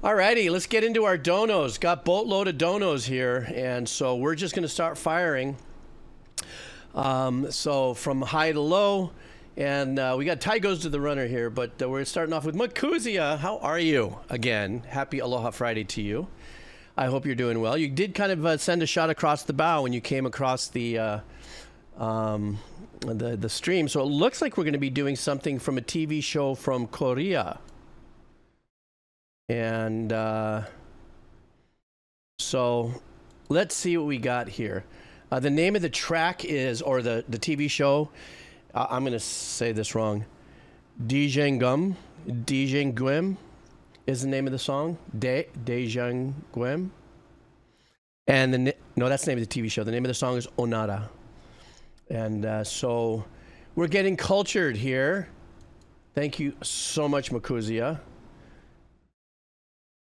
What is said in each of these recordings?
Alrighty, let's get into our donos. Got boatload of donos here, and so we're just going to start firing. So from high to low, and we got Ty goes to the runner here, but we're starting off with Makuzia. How are you? Again, happy Aloha Friday to you. I hope you're doing well. You did kind of send a shot across the bow when you came across the stream, so it looks like we're going to be doing something from a TV show from Korea. And so let's see what we got here. The name of the track is, or the TV show, I'm going to say this wrong. Geum is the name of the song. Geum. And no, that's the name of the TV show. The name of the song is Onara. And so we're getting cultured here. Thank you so much, Makuzia.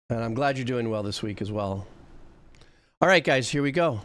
And I'm glad you're doing well this week as well. All right, guys, here we go.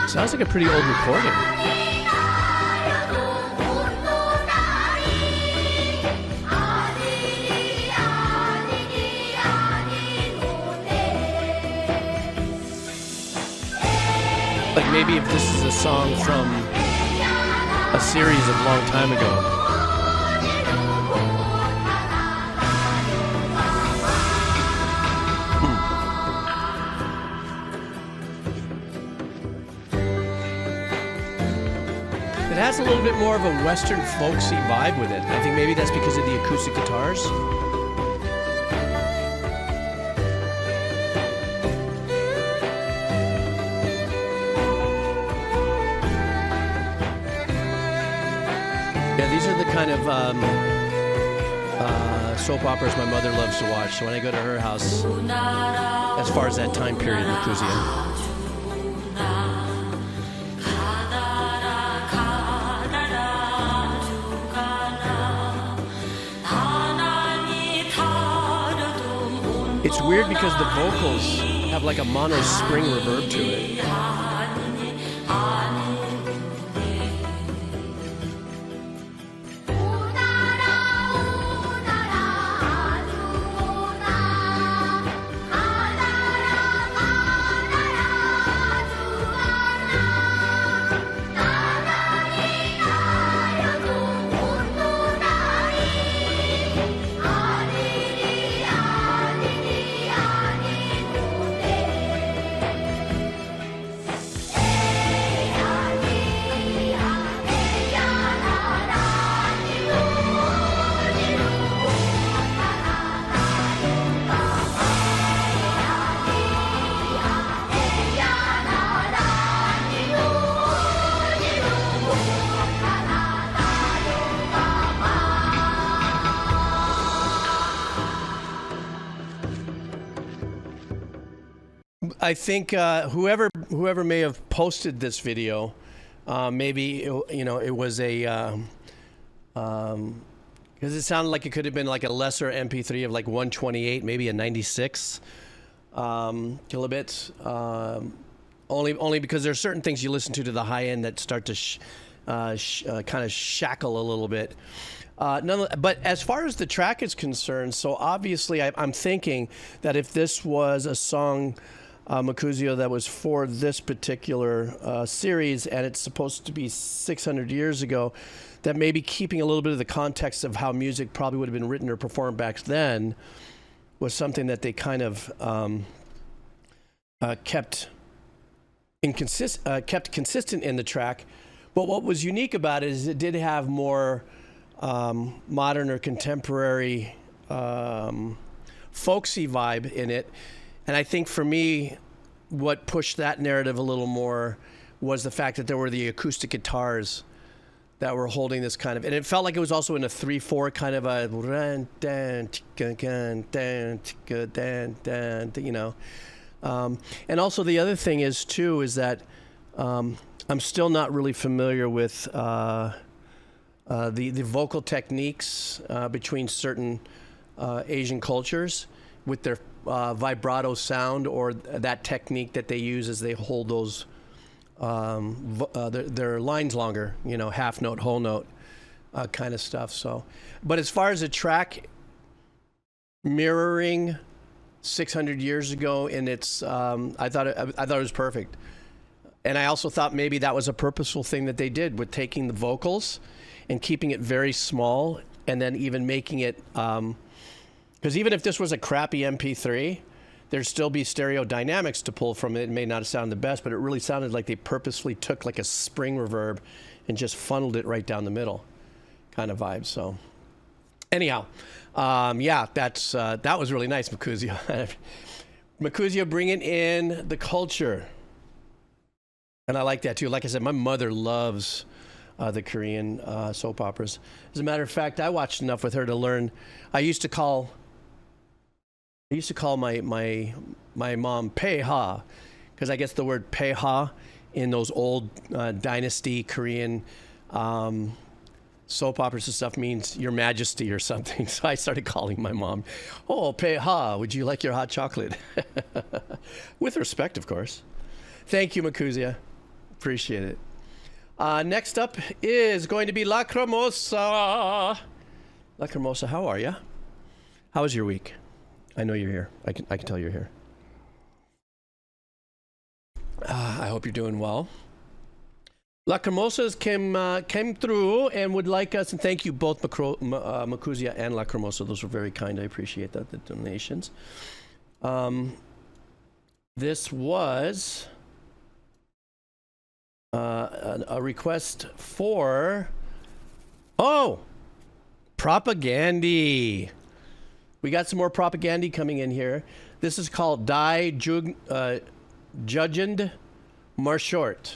Sounds like a pretty old recording. Like maybe if this is a song from a series of a long time ago. It has a little bit more of a Western folksy vibe with it. I think maybe that's because of the acoustic guitars. Yeah, these are the kind of soap operas my mother loves to watch. So when I go to her house, as far as that time period, Makuzia. It's weird because the vocals have like a mono spring reverb to it. I think whoever may have posted this video, maybe it was a because it sounded like it could have been like a lesser MP3 of like 128, maybe a 96 kilobits. Only because there are certain things you listen to the high end that start to kind of shackle a little bit. But as far as the track is concerned, so obviously I'm thinking that if this was a song, Makuzio, that was for this particular series, and it's supposed to be 600 years ago, that maybe keeping a little bit of the context of how music probably would have been written or performed back then was something that they kind of kept consistent in the track. But what was unique about it is it did have more modern or contemporary folksy vibe in it. And I think for me, what pushed that narrative a little more was the fact that there were the acoustic guitars that were holding this kind of, and it felt like it was also in a 3/4 kind of a, you know. And also the other thing is too is that I'm still not really familiar with the vocal techniques between certain Asian cultures with their vibrato sound, or that technique that they use as they hold those their lines longer, you know, half note, whole note kind of stuff. So, but as far as a track mirroring 600 years ago, and it's I thought it was perfect. And I also thought maybe that was a purposeful thing that they did with taking the vocals and keeping it very small, and then even making it because even if this was a crappy MP3, there'd still be stereo dynamics to pull from it. It may not sound the best, but it really sounded like they purposefully took like a spring reverb and just funneled it right down the middle kind of vibe. So anyhow, yeah, that was really nice, Makuzia. Makuzia bringing in the culture. And I like that too. Like I said, my mother loves the Korean soap operas. As a matter of fact, I watched enough with her to learn. I used to call my mom Peha, because I guess the word Peha in those old dynasty Korean soap operas and stuff means Your Majesty or something. So I started calling my mom, "Oh, Peha, would you like your hot chocolate?" With respect, of course. Thank you, Makuzia. Appreciate it. Next up is going to be Lacrimosa. Lacrimosa, how are you? How was your week? I know you're here. I can tell you're here. I hope you're doing well. Lacrimosas came through and would like us, and thank you both, Makuzia and Lacrimosa. Those were very kind. I appreciate that, the donations. This was a request for Propagandhi. We got some more Propagandhi coming in here. This is called Jugend Marschiert.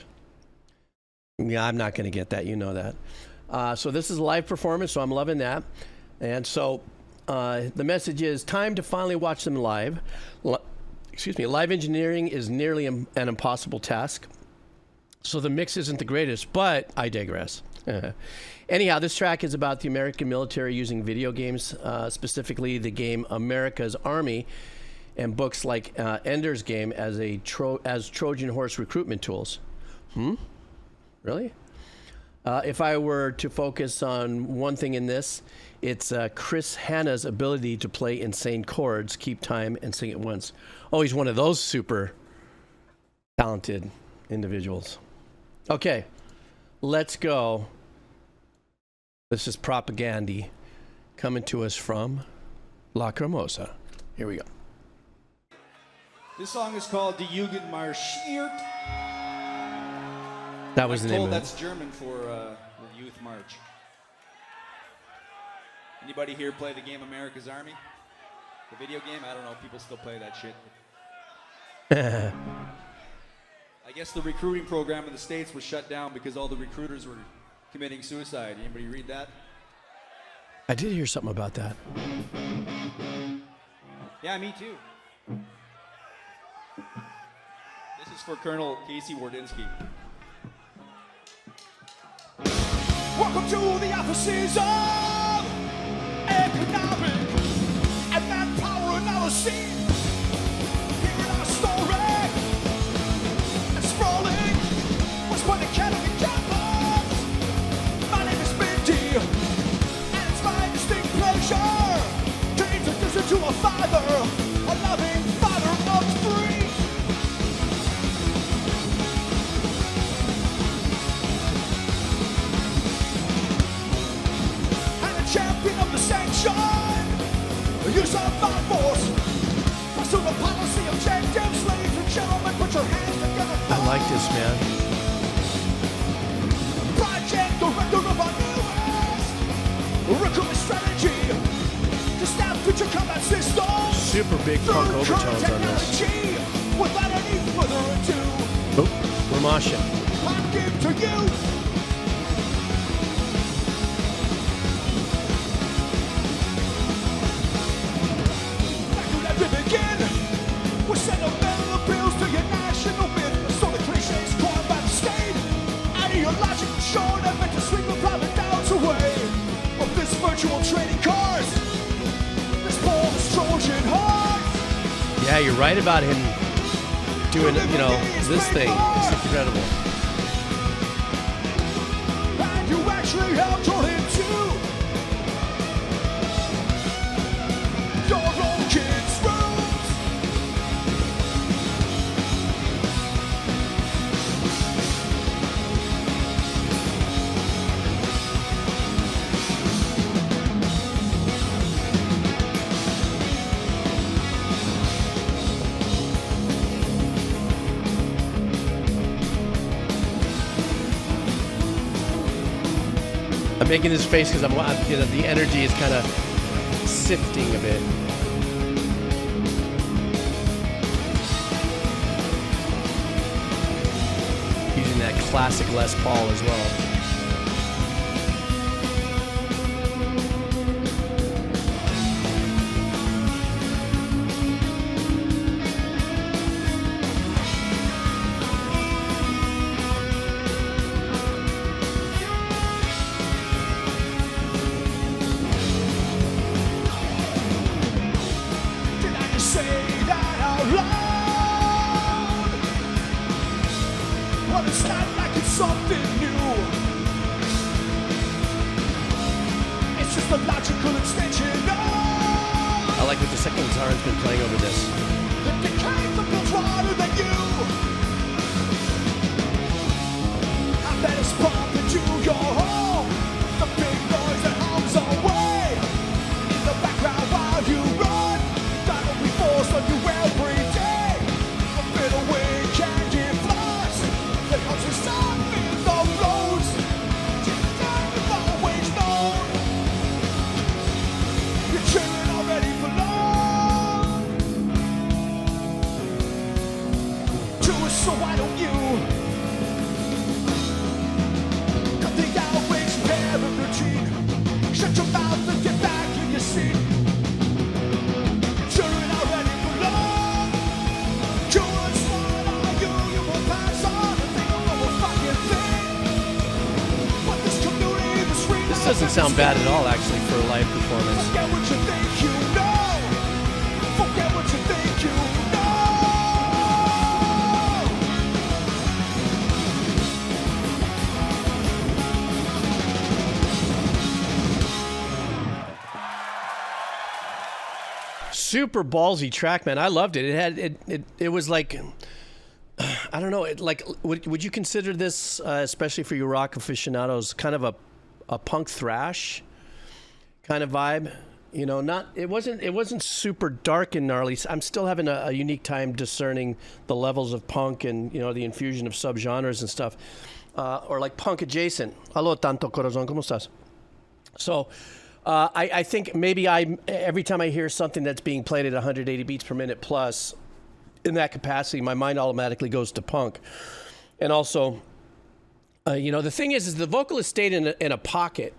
Yeah, I'm not going to get that. You know that. So this is a live performance, so I'm loving that. And so the message is time to finally watch them live. Live engineering is nearly an impossible task. So the mix isn't the greatest, but I digress. Anyhow, this track is about the American military using video games, specifically the game America's Army, and books like Ender's Game as Trojan horse recruitment tools. Really? If I were to focus on one thing in this, it's Chris Hanna's ability to play insane chords, keep time, and sing at once. Oh, he's one of those super talented individuals. Okay, let's go. This is Propagandhi coming to us from Lacrimosa. Here we go. This song is called Die Jugend Marschiert. That was the name of it. That's German for the youth march. Anybody here play the game America's Army? The video game? I don't know. People still play that shit. I guess the recruiting program in the States was shut down because all the recruiters were committing suicide. Anybody read that? I did hear something about that. Yeah, me too. This is for Colonel Casey Wardinsky. Welcome to the offices of economic and manpower analysis. Here in our story, and sprawling, was when the academy campus. My name is Mindy, and it's my distinct pleasure to introduce you to a father, a loving father of three. Champion of the sanction, use of my force, pursue the policy objectives, ladies and gentlemen, put your hands together. I like this, man. Project director of our newest recruitment strategy to staff future combat systems. Super big punk overtones on this. Without any further Oh, we're moshing. I give to you. Back to let me begin. We'll send a medal of bills to your national business. So the cliches coined by the state. Ideological show that meant to sweep the private doubts away. Of this virtual trading cards. This poor Trojan heart. Yeah, you're right about him doing, you know, this thing. It's incredible. And you actually helped her into your own kids' rooms. I'm making this face because you know, the energy is kind of sifting a bit. Using that classic Les Paul as well. Did I just say that out loud? Well, it's not like it's something new. It's just a logical extension of I like what the second guitar has been playing over this. the decay that builds wider than you. I bet it's pump into your home. The big noise that hums away in the background while you run. That'll be forced on you every day. A bit of wind can give floods that helps you soften the roads. Time is always known. Your children already belong to us, so why don't you cut the outrage parent routine? Shut your mouth and get back in your seat. Your children already belong to us, what are you? You will pass on and think of a fucking thing. But this community, this freedom, This doesn't sound bad at all, actually, for a live performance. forget what you think you know. Forget what you think you know. Super ballsy track, man. I loved it. It had it was like, I don't know. It like would you consider this, especially for you rock aficionados, kind of a punk thrash kind of vibe? You know, not it wasn't super dark and gnarly. I'm still having a unique time discerning the levels of punk and, you know, the infusion of subgenres and stuff, or like punk adjacent. Aloha tanto corazón, ¿cómo estás? So. I think maybe every time I hear something that's being played at 180 beats per minute plus, in that capacity, my mind automatically goes to punk. And also, you know, the thing is the vocalist stayed in a pocket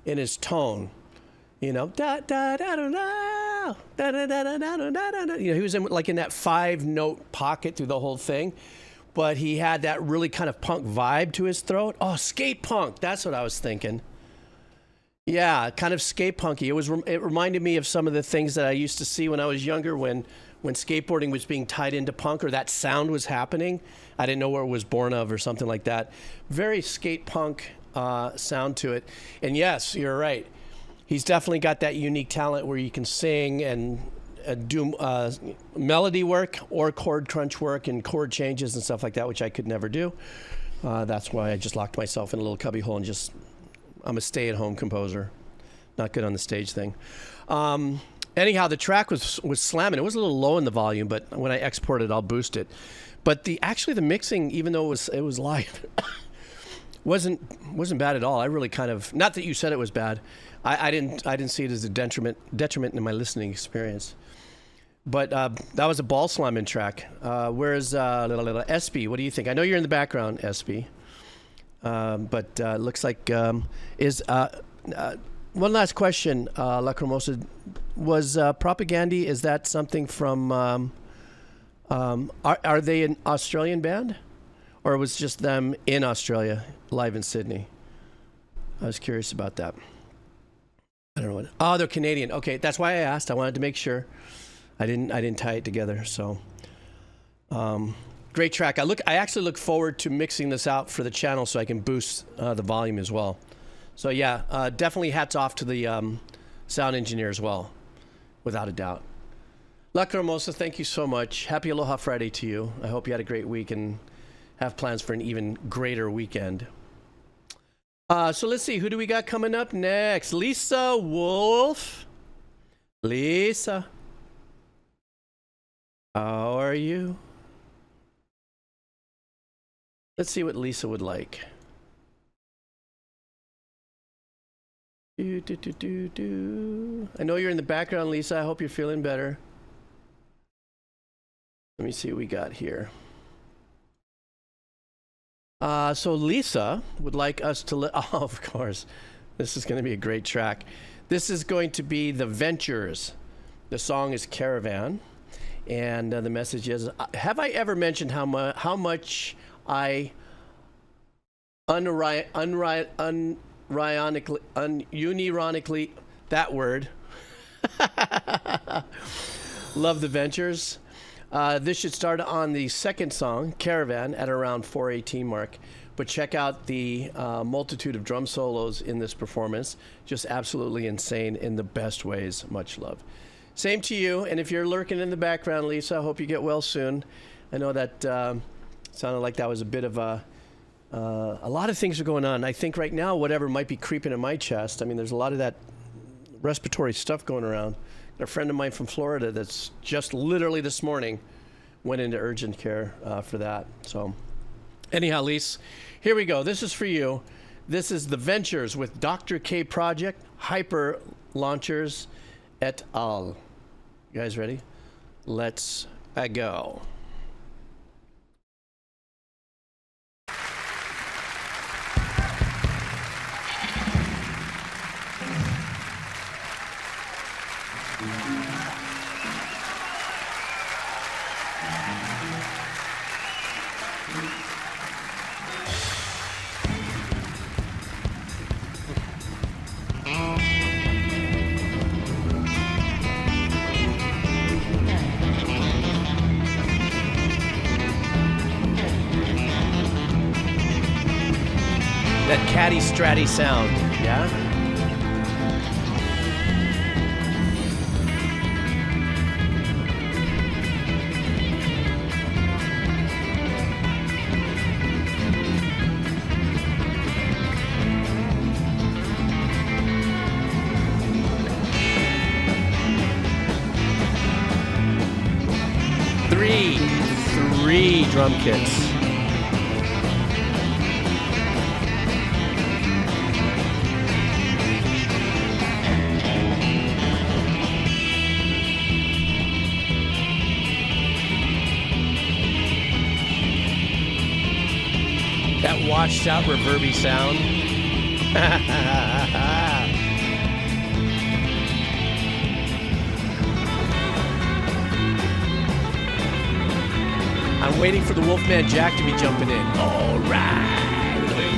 in his tone. You know, da da da da da da da da da da da da. You know, he was in that 5-note pocket through the whole thing, but he had that really kind of punk vibe to his throat. Oh, skate punk. That's what I was thinking. Yeah, kind of skate punky. It reminded me of some of the things that I used to see when I was younger, when skateboarding was being tied into punk, or that sound was happening. I didn't know where it was born of or something like that. Very skate punk sound to it. And yes, you're right. He's definitely got that unique talent where you can sing and do melody work or chord crunch work and chord changes and stuff like that, which I could never do. That's why I just locked myself in a little cubby hole and just... I'm a stay-at-home composer, not good on the stage thing. Anyhow, the track was slamming. It was a little low in the volume, but when I export it, I'll boost it. But the mixing, even though it was live, wasn't bad at all. I really kind of, not that you said it was bad. I didn't see it as a detriment in my listening experience. But that was a ball slamming track. Where's SB? What do you think? I know you're in the background, SB. But looks like one last question, Lacrimosa. Was Propagandhi, is that something from, are they an Australian band? Or was just them in Australia, live in Sydney? I was curious about that. I don't know what. Oh, they're Canadian. Okay, that's why I asked. I wanted to make sure. I didn't tie it together. So, great track. I actually look forward to mixing this out for the channel so I can boost the volume as well. So yeah, definitely hats off to the sound engineer as well, without a doubt. Lacrimosa, thank you so much. Happy Aloha Friday to you. I hope you had a great week and have plans for an even greater weekend. So let's see, who do we got coming up next? Lisa Wolf. Lisa. How are you? Let's see what Lisa would like. I know you're in the background, Lisa. I hope you're feeling better. Let me see what we got here. So Lisa would like us to oh, of course. This is going to be a great track. This is going to be The Ventures. The song is Caravan. And the message is, have I ever mentioned how much I unironically, that word, love The Ventures? This should start on the second song, Caravan, at around 4:18 mark. But check out the multitude of drum solos in this performance. Just absolutely insane in the best ways. Much love. Same to you. And if you're lurking in the background, Lisa, I hope you get well soon. I know that sounded like that was a bit of a lot of things are going on. I think right now, whatever might be creeping in my chest, I mean, there's a lot of that respiratory stuff going around. A friend of mine from Florida that's just literally this morning went into urgent care for that. So anyhow, Lise, here we go. This is for you. This is The Ventures with Dr. K Project, Hyper Launchers et al. You guys ready? Let's go. That catty stratty sound, yeah? Three drum kits. That washed out reverby sound. I'm waiting for the Wolfman Jack to be jumping in. All right, we're going.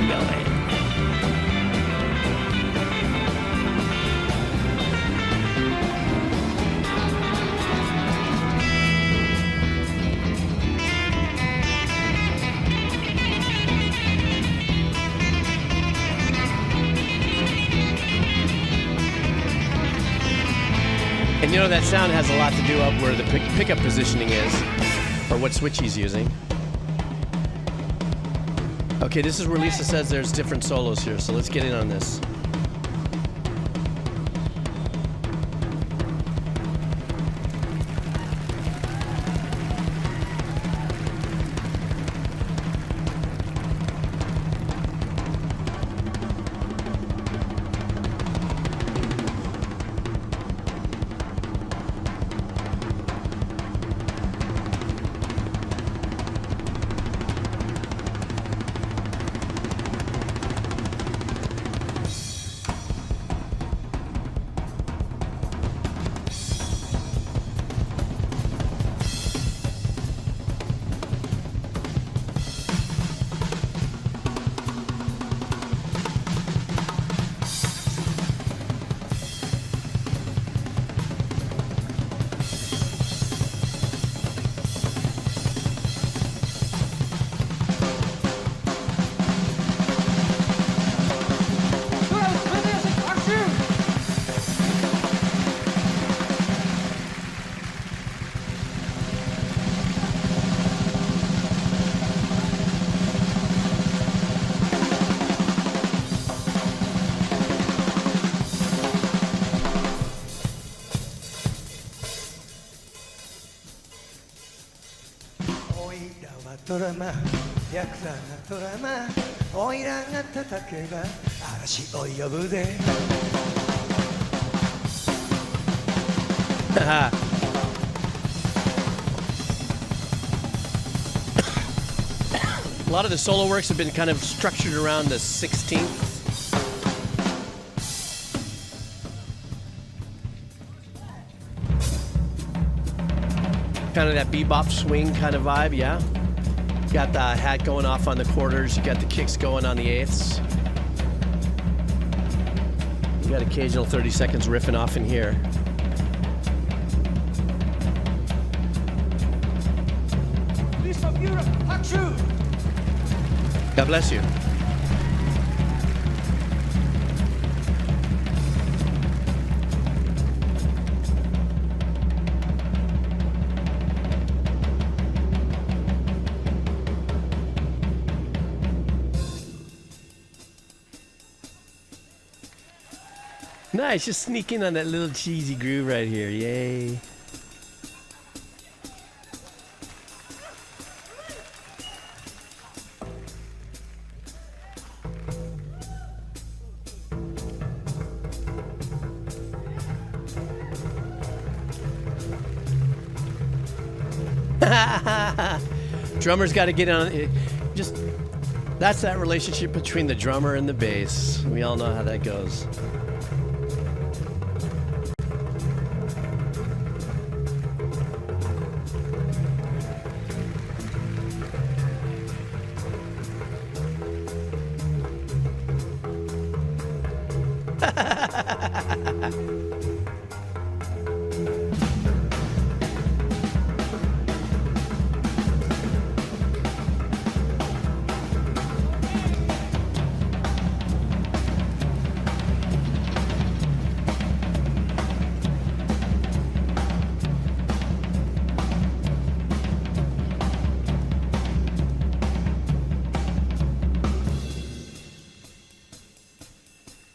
And you know that sound has a lot to do up where the pickup positioning is. Or what switch he's using. Okay, this is where Lisa says there's different solos here, so let's get in on this. まヤクザがトラマオイラが叩けば嵐を呼ぶで A lot of the solo works have been kind of structured around the 16th. Kind of that bebop swing kind of vibe, yeah. Got the hat going off on the quarters. You got the kicks going on the eighths. You got occasional 30 seconds riffing off in here. Please from Europe, Hachu! God bless you. Nice, just sneak in on that little cheesy groove right here. Yay. Drummer's got to get on it. Just that's that relationship between the drummer and the bass. We all know how that goes.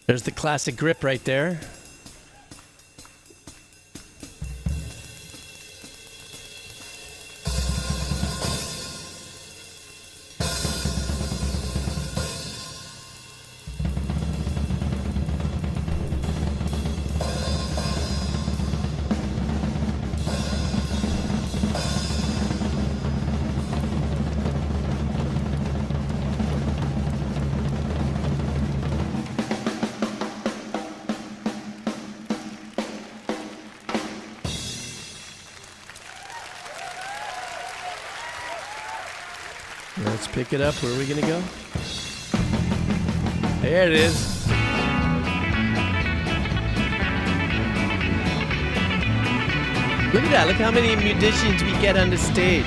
There's the classic grip right there. Let's pick it up. Where are we going to go? There it is. Look at that. Look how many musicians we get on the stage.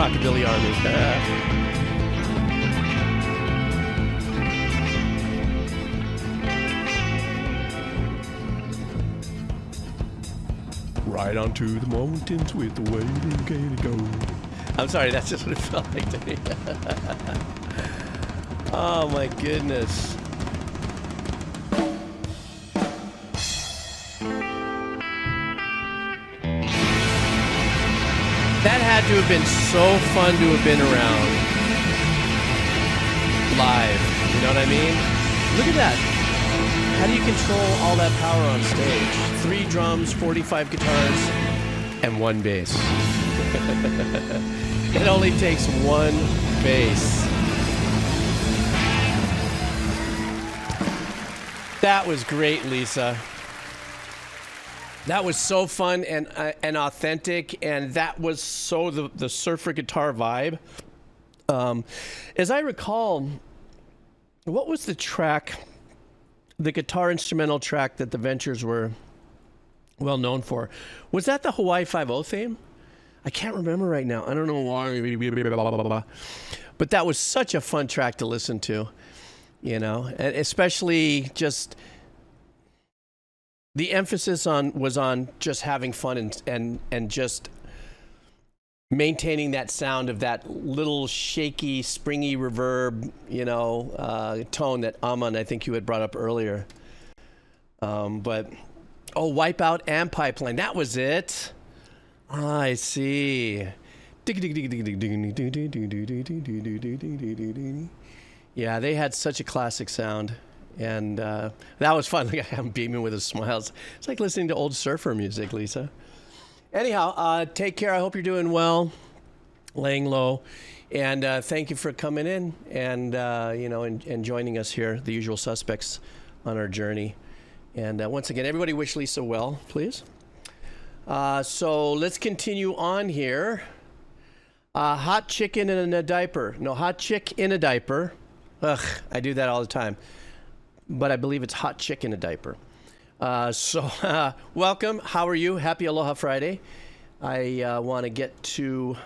Rockabilly Army. Right onto the mountains with the waiting can go. I'm sorry, that's just what it felt like to me. Oh my goodness. That had to have been so fun to have been around live. You know what I mean? Look at that. How do you control all that power on stage? 3 drums, 45 guitars, and 1 bass. It only takes 1 bass. That was great, Lisa. That was so fun and authentic, and that was so the surfer guitar vibe. As I recall, what was the track, the guitar instrumental track that the Ventures were well known for? Was that the Hawaii Five-0 theme? I can't remember right now. I don't know why. But that was such a fun track to listen to, you know, and especially just the emphasis was on just having fun and just maintaining that sound of that little shaky, springy reverb, tone that Aman, I think you had brought up earlier. But Wipeout and Pipeline, that was it. I see. Yeah, they had such a classic sound, and that was fun. Look, I'm beaming with a smile. It's like listening to old surfer music, Lisa. Anyhow, take care. I hope you're doing well, laying low, and thank you for coming in and and joining us here, the usual suspects, on our journey. And once again, everybody wish Lisa well, please. So let's continue on here. Hot chicken in a diaper. No, hot chick in a diaper. Ugh, I do that all the time. But I believe it's hot chick in a diaper. Welcome. How are you? Happy Aloha Friday. I want to get to,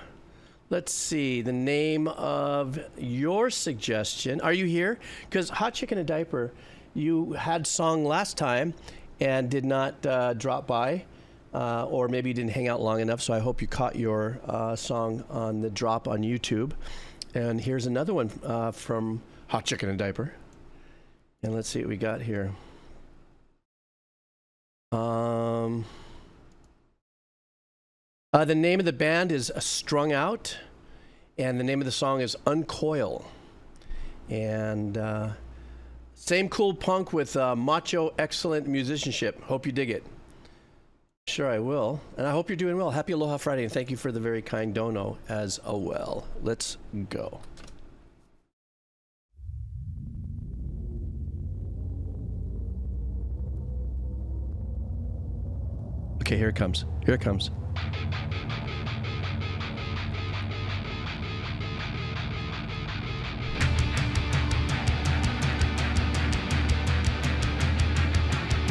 let's see, the name of your suggestion. Are you here? Because hot chick in a diaper, you had song last time and did not drop by. Or maybe you didn't hang out long enough, so I hope you caught your song on the drop on YouTube. And here's another one from Hot Chicken and Diaper. And let's see what we got here. The name of the band is Strung Out, and the name of the song is Unkoil. And same cool punk with macho excellent musicianship. Hope you dig it. Sure, I will. And I hope you're doing well. Happy Aloha Friday, and thank you for the very kind dono as well. Let's go. Okay, here it comes. Here it comes.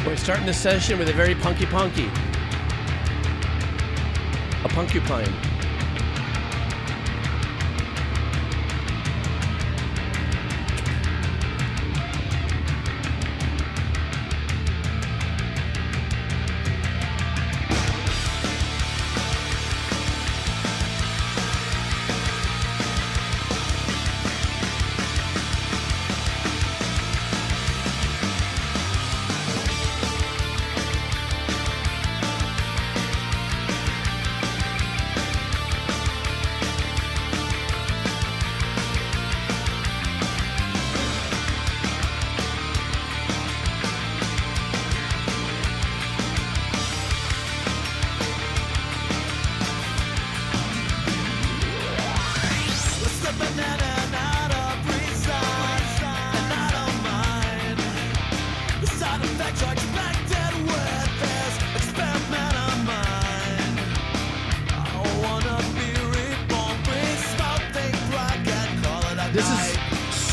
We're starting the session with a very punky. A puncupine.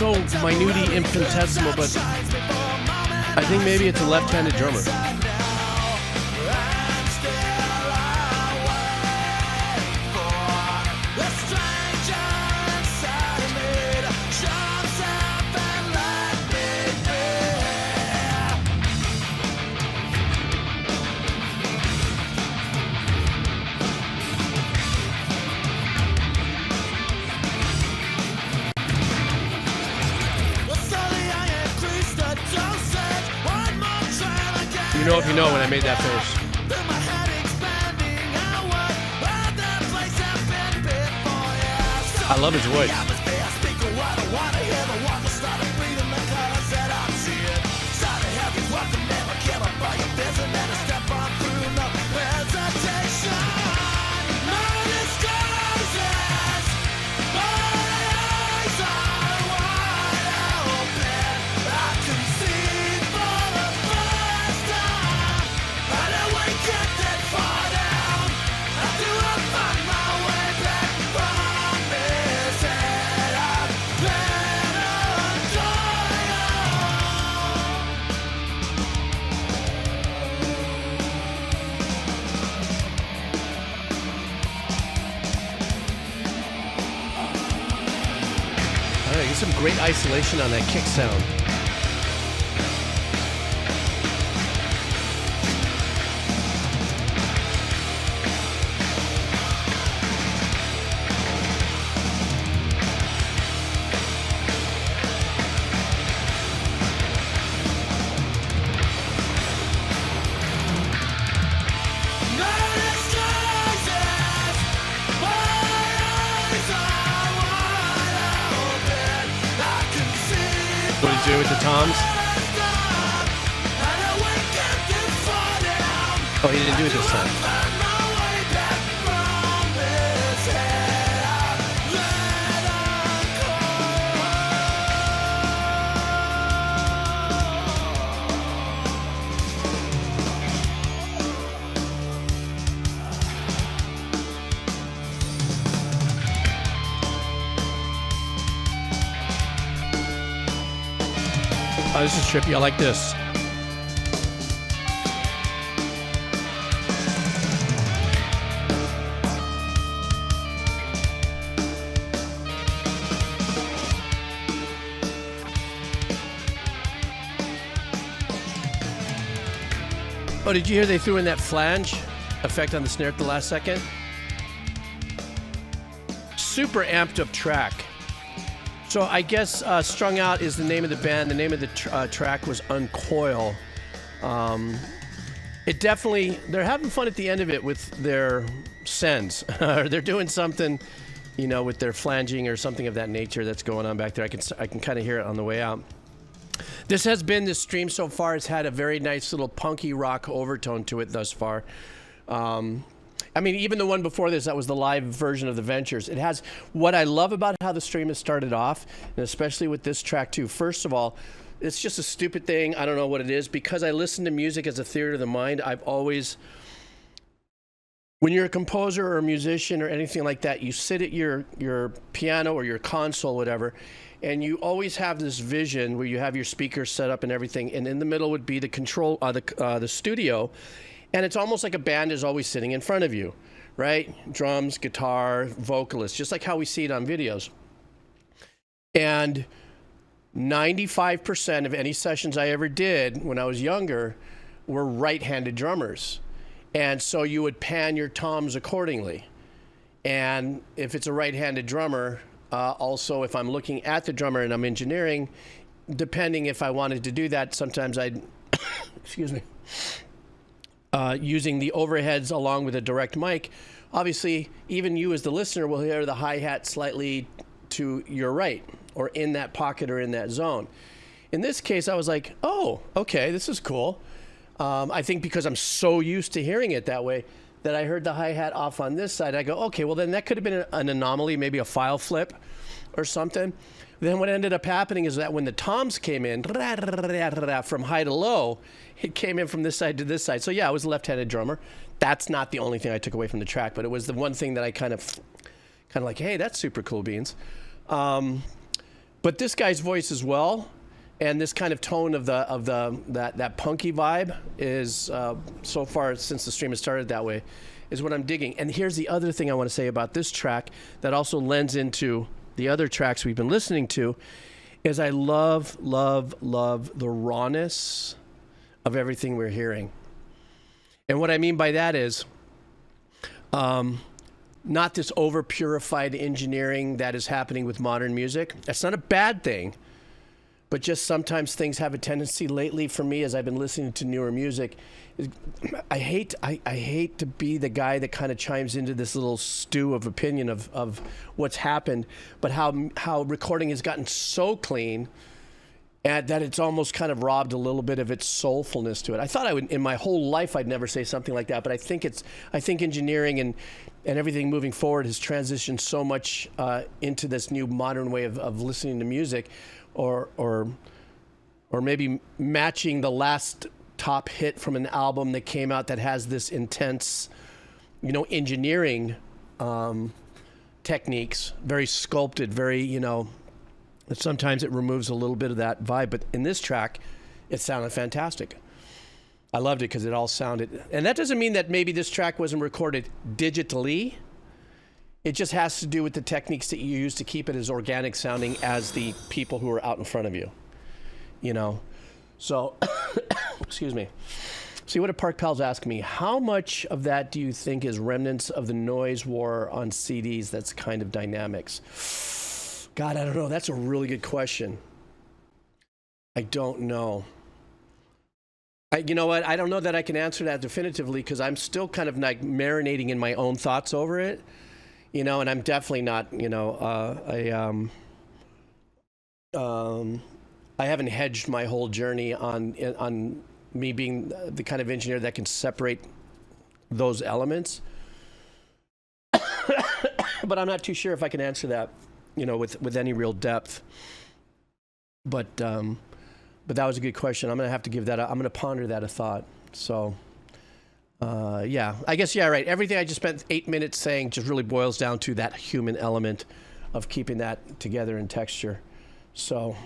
So minute infinitesimal, but I think maybe it's a left-handed drummer. You know if you know when I made that first. I love his voice. Get some great isolation on that kick sound. What he's doing with the toms? Oh, he didn't do it this time. Oh, this is trippy. I like this. Oh, did you hear they threw in that flange effect on the snare at the last second? Super amped up track. So I guess Strung Out is the name of the band. The name of the track was Unkoil. It definitely, they're having fun at the end of it with their sends. They're doing something, you know, with their flanging or something of that nature that's going on back there. I can kind of hear it on the way out. This stream so far has had a very nice little punky rock overtone to it thus far. I mean, even the one before this, that was the live version of the Ventures. It has what I love about how the stream has started off, and especially with this track too. First of all, it's just a stupid thing. I don't know what it is. Because I listen to music as a theater of the mind, I've always, when you're a composer or a musician or anything like that, you sit at your piano or your console, whatever, and you always have this vision where you have your speakers set up and everything, and in the middle would be the control, the studio. And it's almost like a band is always sitting in front of you, right? Drums, guitar, vocalist, just like how we see it on videos. And 95% of any sessions I ever did when I was younger were right-handed drummers. And so you would pan your toms accordingly. And if it's a right-handed drummer, also if I'm looking at the drummer and I'm engineering, depending if I wanted to do that, sometimes I'd, excuse me, using the overheads along with a direct mic. Obviously, even you as the listener will hear the hi-hat slightly to your right or in that pocket or in that zone. In this case, I was like, oh, okay, this is cool. I think because I'm so used to hearing it that way that I heard the hi-hat off on this side. I go, okay, well then that could have been an anomaly, maybe a file flip or something. Then what ended up happening is that when the toms came in from high to low, it came in from this side to this side. So yeah, I was a left-handed drummer. That's not the only thing I took away from the track, but it was the one thing that I kind of like, hey, that's super cool beans. But this guy's voice as well, and this kind of tone of that punky vibe is so far since the stream has started that way, is what I'm digging. And here's the other thing I want to say about this track that also lends into the other tracks we've been listening to, is I love the rawness of everything we're hearing. And what I mean by that is not this over-purified engineering that is happening with modern music. That's not a bad thing, but just sometimes things have a tendency lately for me as I've been listening to newer music. I hate to be the guy that kind of chimes into this little stew of opinion of what's happened, but how recording has gotten so clean and that it's almost kind of robbed a little bit of its soulfulness to it. I thought I would, in my whole life, I'd never say something like that, but I think engineering and everything moving forward has transitioned so much into this new modern way of listening to music, or maybe matching the last top hit from an album that came out that has this intense, engineering techniques, very sculpted, very, sometimes it removes a little bit of that vibe. But in this track, it sounded fantastic. I loved it because it all sounded, and that doesn't mean that maybe this track wasn't recorded digitally. It just has to do with the techniques that you use to keep it as organic sounding as the people who are out in front of you, So, excuse me. See, what did Park Pals ask me? How much of that do you think is remnants of the noise war on CDs? That's kind of dynamics. God, I don't know. That's a really good question. I don't know. You know what? I don't know that I can answer that definitively because I'm still kind of like marinating in my own thoughts over it, and I'm definitely not, I haven't hedged my whole journey on me being the kind of engineer that can separate those elements. But I'm not too sure if I can answer that, with any real depth. But that was a good question. I'm gonna have to give that. I'm gonna ponder that a thought. So, yeah, I guess right. Everything I just spent 8 minutes saying just really boils down to that human element of keeping that together in texture. So,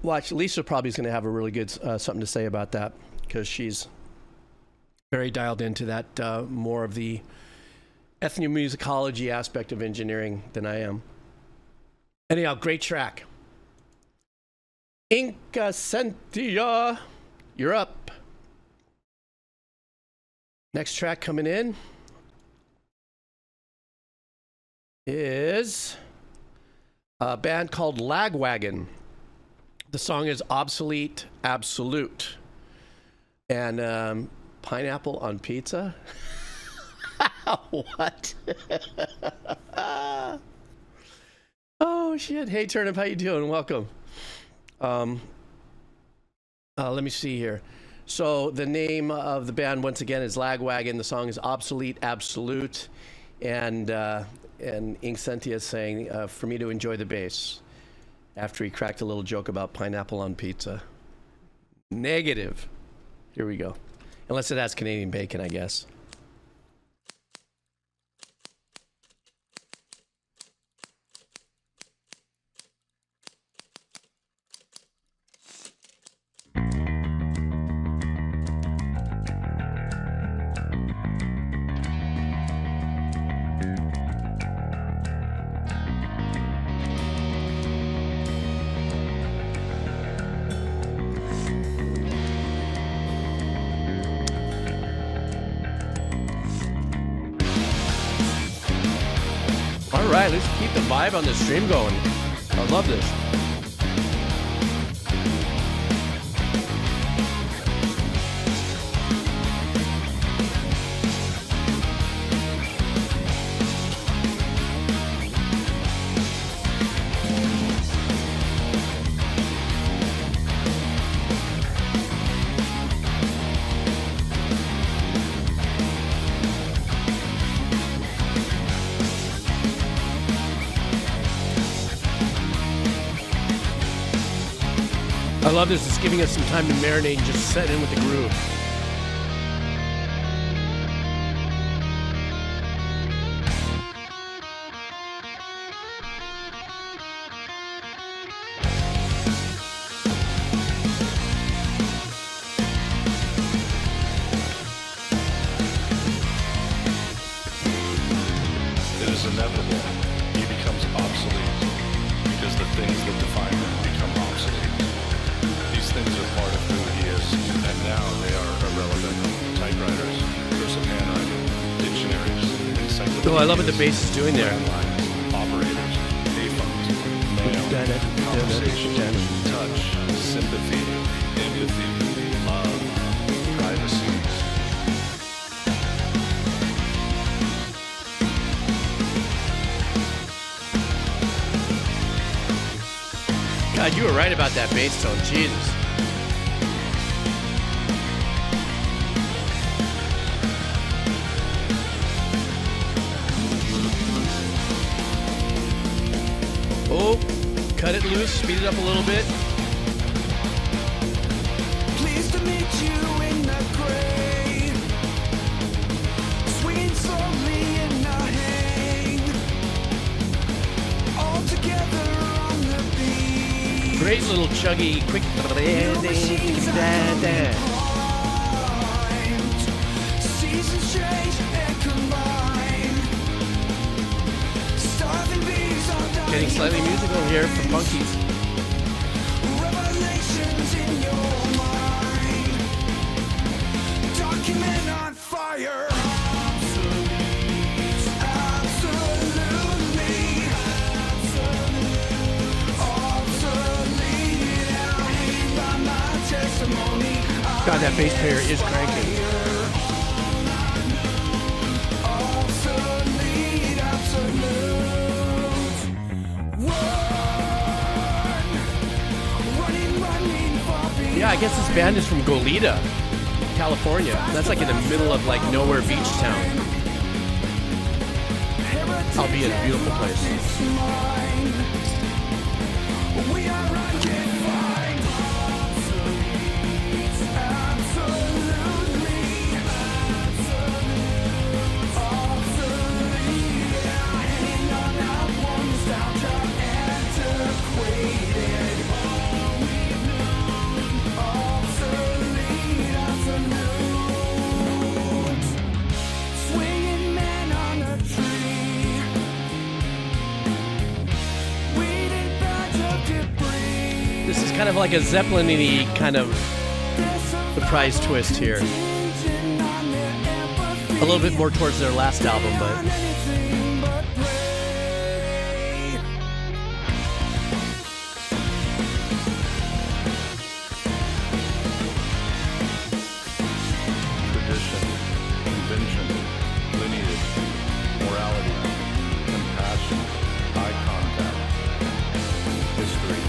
watch. Lisa probably is going to have a really good something to say about that because she's very dialed into that more of the ethnomusicology aspect of engineering than I am. Anyhow, great track. Inca Sentia, you're up. Next track coming in is a band called Lagwagon. The song is Obsolete, Absolute. And pineapple on pizza? What? Oh, shit. Hey, Turnip, how you doing? Welcome. Let me see here. So the name of the band, once again, is Lagwagon. The song is Obsolete, Absolute. And Ink Sentia is saying, for me to enjoy the bass, after he cracked a little joke about pineapple on pizza. Negative. Here we go. Unless it has Canadian bacon, I guess. All right, let's keep the vibe on the stream going. I love this. I love this. It's giving us some time to marinate and just set in with the groove. It is inevitable. He becomes obsolete because the things that define him become obsolete. These things are part of who he is, and now they are irrelevant. Typewriters, cursive handwriting, dictionaries, encyclopedias. Oh, I love what the bass is doing there. Landlines, operators, payphones, mail, conversation, touch, sympathy, empathy, love, privacy. God, you were right about that bass tone. Jesus. Oh, cut it loose, speed it up a little bit. Pleased to meet you in the grave. Swinging slowly in a hang. All together on the beat. Great little chuggy, quick. Seasons change and combine. Starving bees are dying. Getting slightly musical here from Monkeys. Revelations in your mind. Document on fire. Absolutely. Obsolete. I'll hang by my testimony. God, that bass player is cranking. Obsolete, absolute. One guess this band is from Goleta, California. That's like in the middle of like nowhere beach town. Albeit a beautiful place. We are running fine. Absolutely. Obsolete. Hanging on our one nostalgia, antiquated. Obsolete, absolute. Swinging men on a tree. Weeded patch of debris. This is kind of like a Zeppelin-y kind of surprise twist here. A little bit more towards their last album, but Anything but gray. Tradition, convention, lineage, morality, compassion, eye contact, history,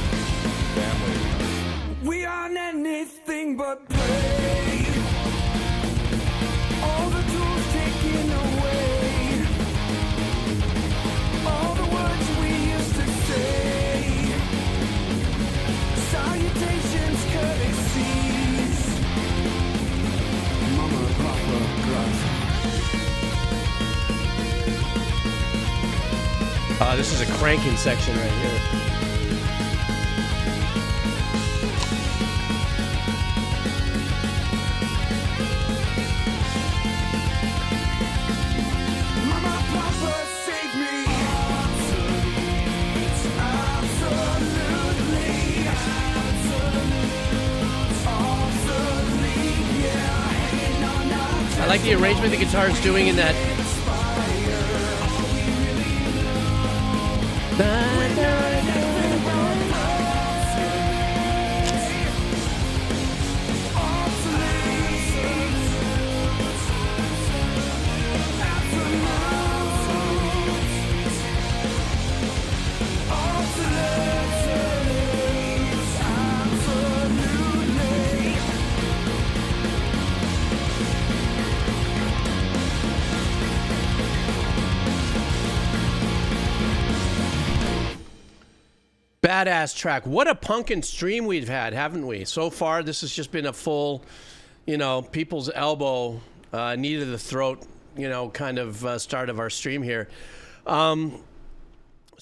family. We aren't anything but prey. All the tools taken away. All the words we used to say. Salutations, courtesies. Mama, Papa, grandpa. this is a cranking section right here. Mama, Papa, save me. Absolutely. Obsolete, yeah. Hanging on our I like the arrangement the guitar is doing in that. Badass track. What a punkin' stream we've had, haven't we? So far, this has just been a full, people's elbow, knee to the throat, kind of start of our stream here. So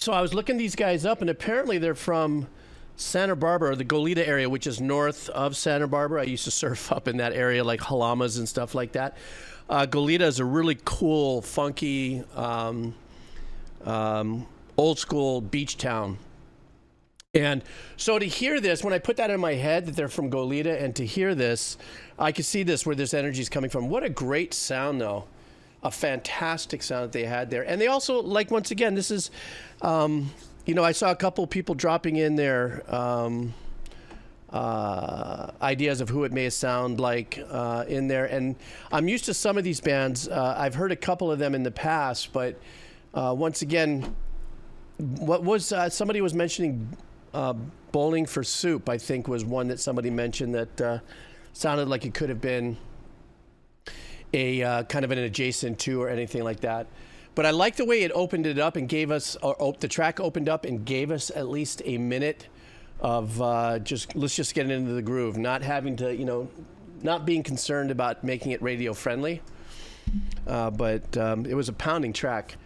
I was looking these guys up, and apparently they're from Santa Barbara, or the Goleta area, which is north of Santa Barbara. I used to surf up in that area, like Halamas and stuff like that. Goleta is a really cool, funky, old school beach town. And so to hear this, when I put that in my head that they're from Goleta, and to hear this, I could see this where this energy is coming from. What a great sound, though. A fantastic sound that they had there. And they also, like, once again, this is, I saw a couple people dropping in their ideas of who it may sound like in there. And I'm used to some of these bands. I've heard a couple of them in the past, but once again, what was somebody was mentioning Bowling for Soup, I think, was one that somebody mentioned that sounded like it could have been a kind of an adjacent to or anything like that. But I like the way it opened it up and gave us, the track opened up and gave us at least a minute of let's just get into the groove, not having to, not being concerned about making it radio friendly. But it was a pounding track,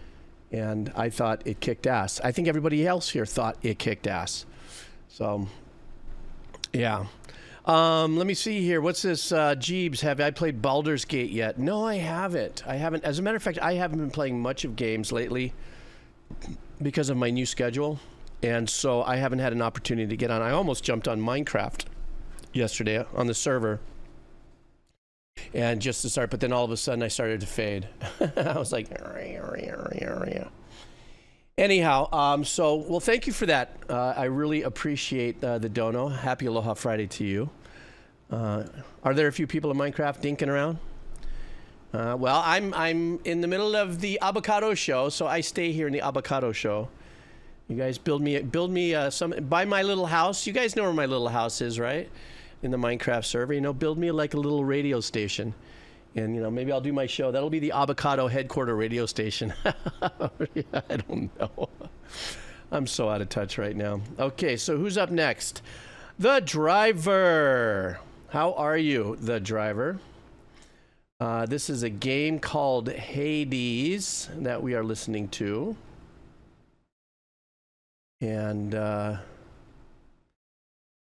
and I thought it kicked ass. I think everybody else here thought it kicked ass. So, yeah. Let me see here. What's this? Jeebs, have I played Baldur's Gate yet? No, I haven't. As a matter of fact, I haven't been playing much of games lately because of my new schedule. And so I haven't had an opportunity to get on. I almost jumped on Minecraft yesterday on the server. And just to start, but then all of a sudden I started to fade. I was like, anyhow, well, thank you for that. I really appreciate the dono. Happy Aloha Friday to you. Are there a few people in Minecraft dinking around? Well, I'm in the middle of the avocado show, so I stay here in the avocado show. You guys build me some by my little house. You guys know where my little house is, right? in the Minecraft server. You know, build me like a little radio station. And, you know, maybe I'll do my show. That'll be the Avocado Headquarter radio station. I don't know. I'm so out of touch right now. Okay, so who's up next? The Driver. How are you, The Driver? This is a game called Hades that we are listening to. And let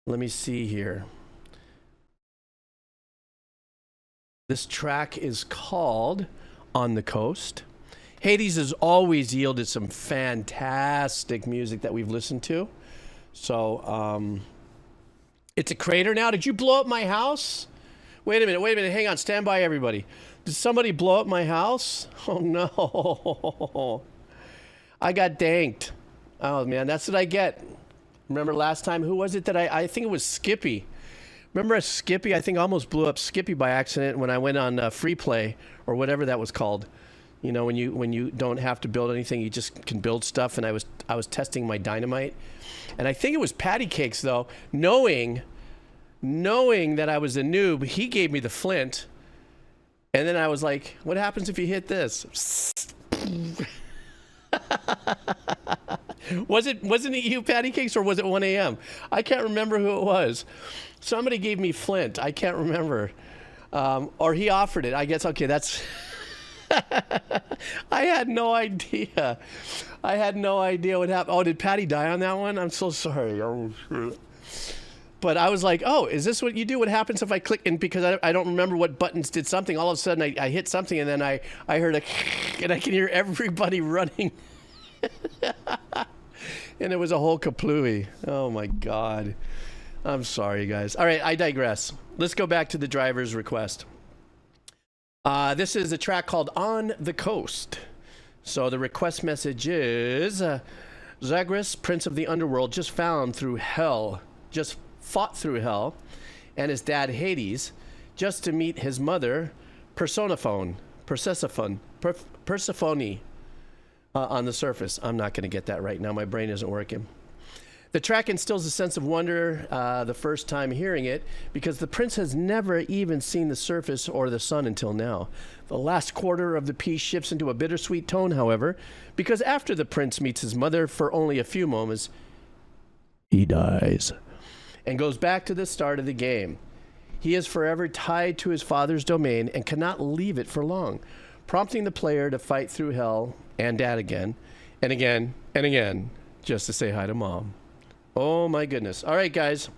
me see here. This track is called On the Coast. Hades has always yielded some fantastic music that we've listened to. So, it's a crater now. Did you blow up my house? Wait a minute. Hang on. Stand by, everybody. Did somebody blow up my house? Oh, no. I got danked. Oh, man, that's what I get. Remember last time? Who was it that I think it was Skippy. Remember Skippy? I think I almost blew up Skippy by accident when I went on Free Play or whatever that was called. You know, when you don't have to build anything, you just can build stuff. And I was testing my dynamite, and I think it was Patty Cakes though, knowing that I was a noob, he gave me the flint, and then I was like, "What happens if you hit this?" Wasn't it you, Patty Cakes, or was it 1 a.m.? I can't remember who it was. Somebody gave me flint. I can't remember. Or he offered it. I guess, okay, that's... I had no idea. I had no idea what happened. Oh, did Patty die on that one? I'm so sorry. Oh, shit. But I was like, oh, is this what you do? What happens if I click? And because I don't remember what buttons did something, all of a sudden I hit something, and then I heard a... and I can hear everybody running. And it was a whole kaplooey. Oh, my God. I'm sorry, guys. All right, I digress. Let's go back to the Driver's request. This is a track called On the Coast. So the request message is, Zagreus, Prince of the Underworld, just fought through hell, and his dad Hades, just to meet his mother, Persephone, on the surface. I'm not going to get that right now. My brain isn't working. The track instills a sense of wonder the first time hearing it, because the prince has never even seen the surface or the sun until now. The last quarter of the piece shifts into a bittersweet tone, however, because after the prince meets his mother for only a few moments, he dies and goes back to the start of the game. He is forever tied to his father's domain and cannot leave it for long, prompting the player to fight through hell and dad again and again and again just to say hi to mom. Oh my goodness. All right, guys.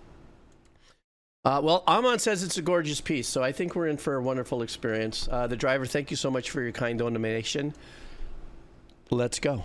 Well, Amon says it's a gorgeous piece, so I think we're in for a wonderful experience. The Driver, thank you so much for your kind donation. Let's go.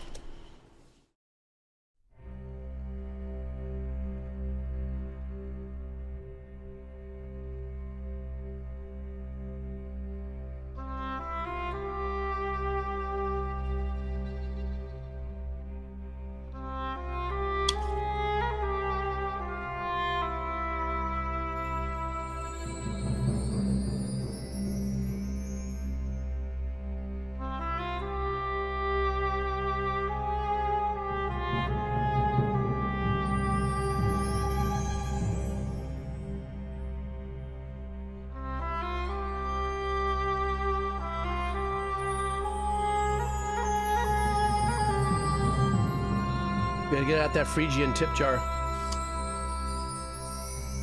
Gotta get out that Phrygian tip jar.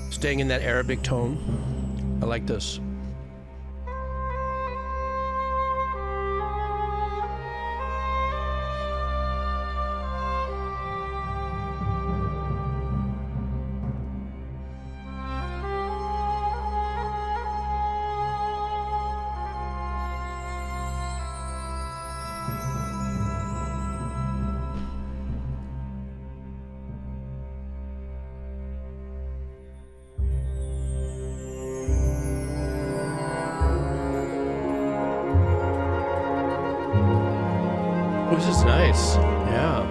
Staying in that Arabic tone. I like this. This is nice. Yeah.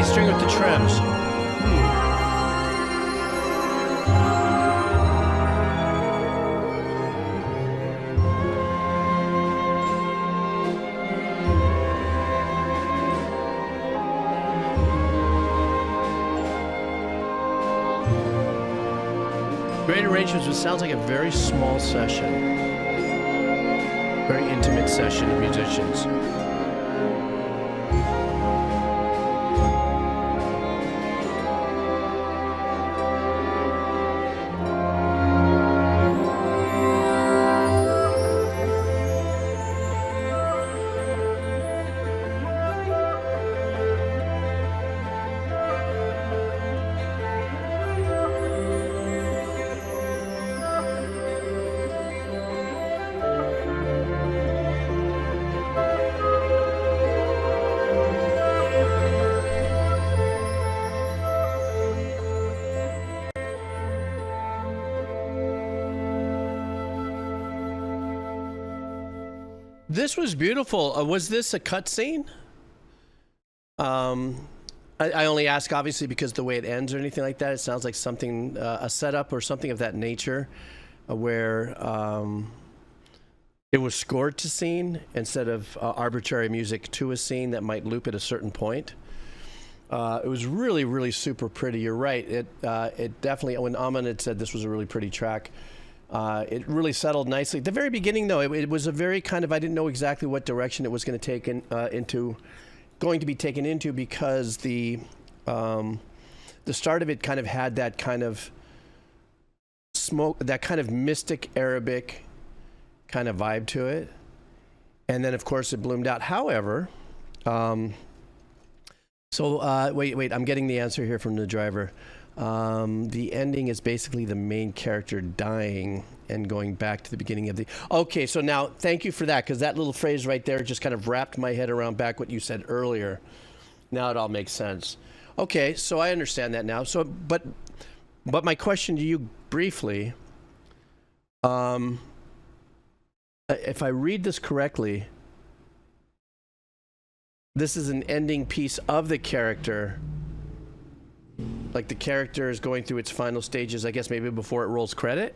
nice string with the trims. Great arrangements, it sounds like a very small session. Very intimate session of musicians. This was beautiful. Was this a cutscene? I only ask obviously because the way it ends or anything like that. It sounds like something, a setup or something of that nature, where it was scored to scene instead of arbitrary music to a scene that might loop at a certain point. It was really, really super pretty. You're right. It definitely, when Aman had said this was a really pretty track, it really settled nicely. At the very beginning, though, it was a very kind of, I didn't know exactly what direction it was going to take going to be taken into, because the start of it kind of had that kind of smoke, that kind of mystic Arabic kind of vibe to it, and then of course it bloomed out. However, wait, I'm getting the answer here from the driver. The ending is basically the main character dying and going back to the beginning of the... Okay, so now, thank you for that, because that little phrase right there just kind of wrapped my head around back what you said earlier. Now it all makes sense. Okay, so I understand that now. So, but my question to you briefly, if I read this correctly, this is an ending piece of the character. Like the character is going through its final stages, I guess maybe before it rolls credit,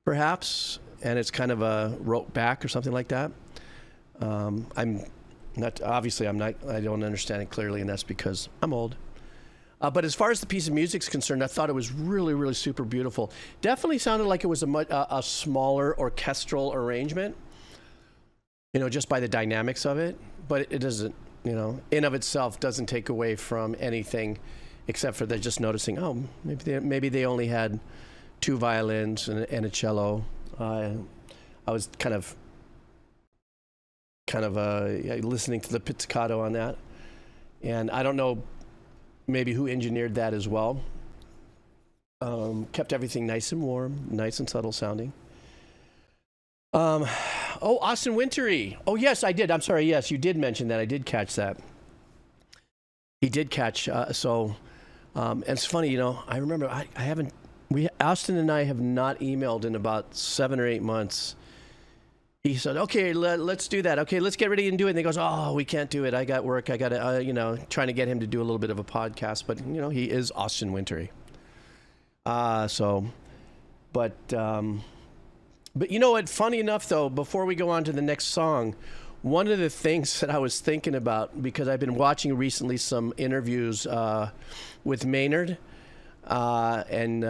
perhaps, and it's kind of a rope back or something like that. I'm not, obviously I'm not, I don't understand it clearly, and that's because I'm old. But as far as the piece of music's concerned, I thought it was really, really super beautiful. Definitely sounded like it was a smaller orchestral arrangement, you know, just by the dynamics of it, but it doesn't, you know, in of itself doesn't take away from anything, except for they're just noticing, oh, maybe they only had 2 violins and a cello. I was kind of listening to the pizzicato on that, and I don't know maybe who engineered that as well. Kept everything nice and warm, nice and subtle sounding. Oh, Austin Wintory. Oh yes, I did. I'm sorry. Yes, you did mention that. I did catch that. He did catch. And it's funny, you know, I remember Austin and I have not emailed in about 7 or 8 months. He said, okay, let's do that. Okay, let's get ready and do it. And he goes, oh, we can't do it. I got work. I got to, you know, trying to get him to do a little bit of a podcast. But, you know, he is Austin Wintory. But you know what? Funny enough, though, before we go on to the next song, one of the things that I was thinking about, because I've been watching recently some interviews with Maynard and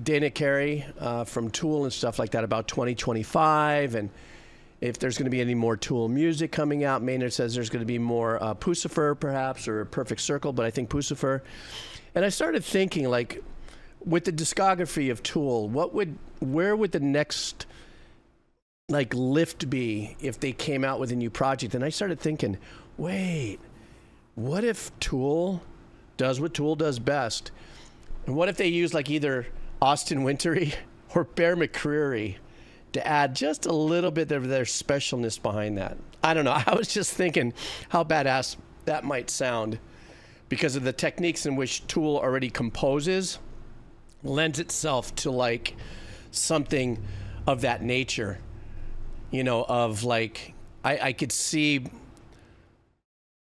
Dana Carey from Tool and stuff like that about 2025, and if there's going to be any more Tool music coming out. Maynard says there's going to be more Pucifer perhaps, or Perfect Circle, but I think Pucifer. And I started thinking, like, with the discography of Tool, where would the next like lift be if they came out with a new project? And I started thinking, wait, what if Tool does what Tool does best? And what if they use like either Austin Wintory or Bear McCreary to add just a little bit of their specialness behind that? I don't know. I was just thinking how badass that might sound, because of the techniques in which Tool already composes lends itself to like something of that nature. You know, of like, I could see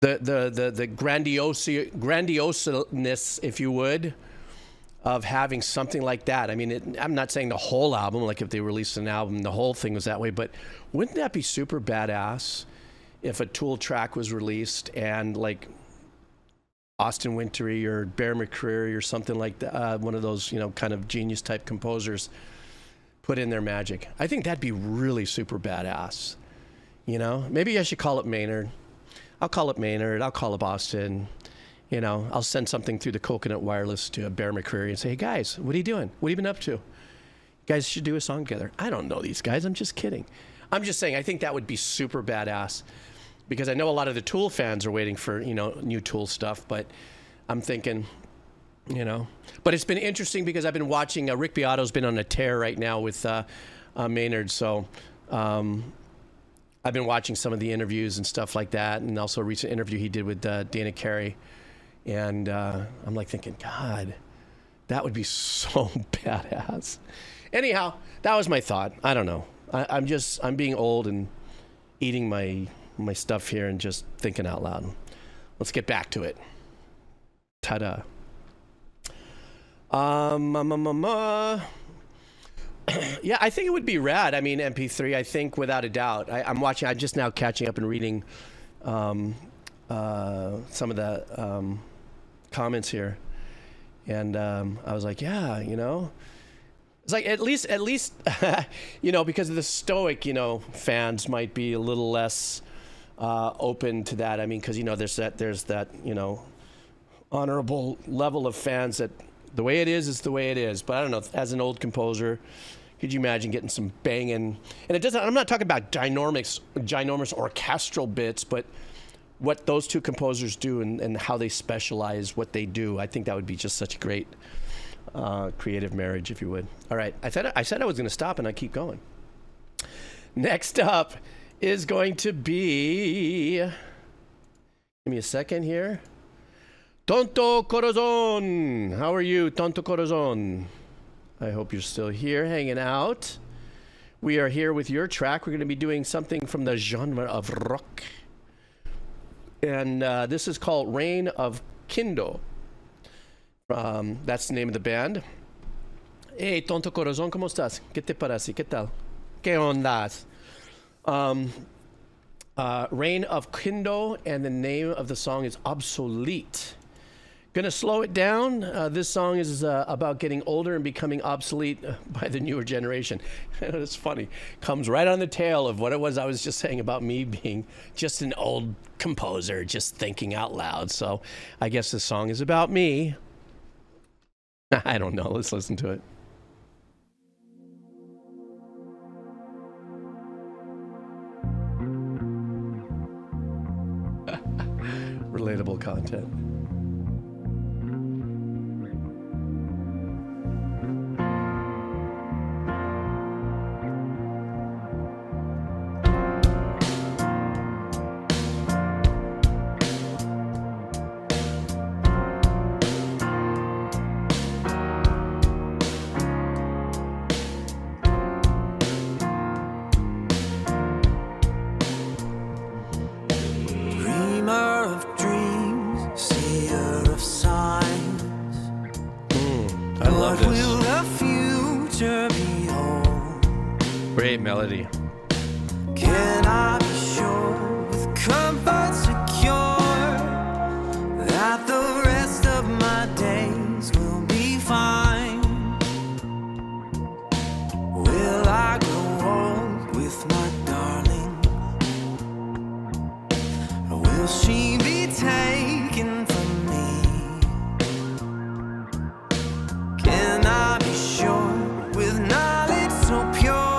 the grandioseness, if you would, of having something like that. I mean, I'm not saying the whole album, like if they released an album, the whole thing was that way, but wouldn't that be super badass if a Tool track was released and like Austin Wintory or Bear McCreary or something like that, one of those, kind of genius type composers put in their magic? I think that'd be really super badass. Maybe I should call it Maynard. I'll call it Maynard. I'll call it Austin. I'll send something through the Coconut Wireless to Bear McCreary and say, hey guys, what are you doing? What have you been up to? You guys should do a song together. I don't know these guys. I'm just kidding. I'm just saying, I think that would be super badass because I know a lot of the Tool fans are waiting for, new Tool stuff, but I'm thinking, but it's been interesting because I've been watching, Rick Beato's been on a tear right now with Maynard. So, I've been watching some of the interviews and stuff like that, and also a recent interview he did with Dana Carey, and I'm like thinking, God, that would be so badass. Anyhow, that was my thought. I don't know. I'm being old and eating my stuff here and just thinking out loud. Let's get back to it. Ta-da. Yeah, I think it would be rad. I mean, MP3, I think without a doubt. I'm just now catching up and reading some of the comments here. And I was like, yeah, it's like at least because of the Stoic, fans might be a little less open to that. I mean, because, there's that, honorable level of fans that the way it is the way it is. But I don't know, as an old composer, could you imagine getting some banging? And it doesn't, I'm not talking about ginormous orchestral bits, but what those two composers do and how they specialize what they do. I think that would be just such a great creative marriage, if you would. All right, I said I was going to stop, and I keep going. Next up is going to be, give me a second here. Tonto Corazon. How are you, Tonto Corazon? I hope you're still here, hanging out. We are here with your track. We're going to be doing something from the genre of rock. And this is called Reign of Kindo. That's the name of the band. Hey, Tonto Corazon, ¿cómo estás? ¿Qué te parece? ¿Qué tal? ¿Qué ondas? Reign of Kindo, and the name of the song is Obsolete. Gonna slow it down. This song is about getting older and becoming obsolete by the newer generation. It's funny. Comes right on the tail of what it was I was just saying about me being just an old composer, just thinking out loud. So I guess this song is about me. I don't know. Let's listen to it. Relatable content. Great melody. Can I be sure with comfort secure that the rest of my days will be fine? Will I grow old with my darling? Or will she be taken from me? Can I be sure with knowledge so pure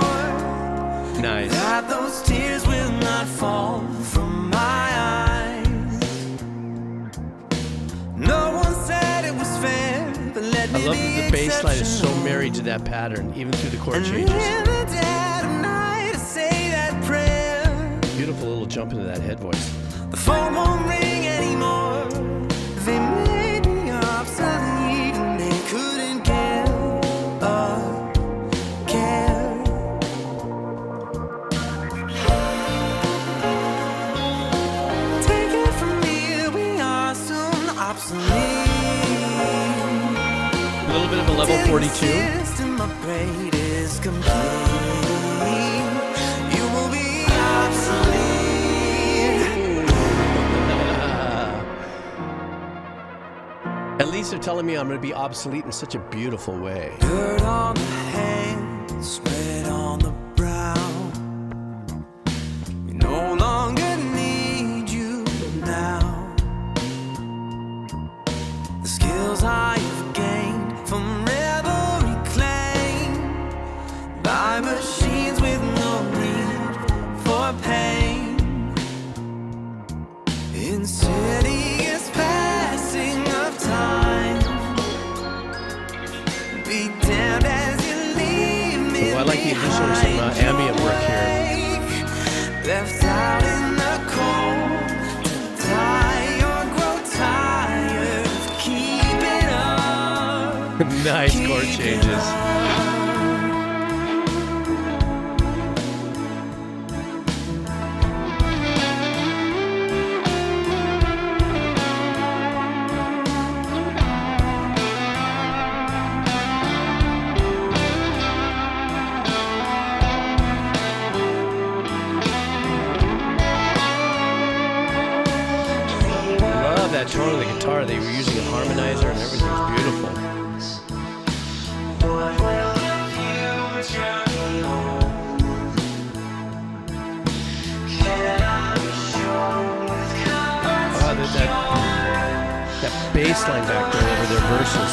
Nice. that those tears will not fall from my eyes? No one said it was fair, but let me I love be that the bass line is so exceptional. married to that pattern, even through the chord And changes. in the dead of night, I say that prayer. Beautiful little jump into that head voice. The phone won't ring anymore. They made me obsolete, and they couldn't give a care. Take it from me, too. My braid is complete. You will be obsolete. At least they're telling me I'm going to be obsolete in such a beautiful way. Dirt on the hands, spread on the brow. We no longer need you now. The skills I have gained from revelry claimed by machines with no need for pain. Insidious passing of time. Be damned as you leave me. Oh, I like the addition of some ambient work here. Left out in the cold to die or grow tired of keeping up. Nice chord changes. That tone of the guitar, they were using a harmonizer and everything was beautiful. That bass line back there over their verses.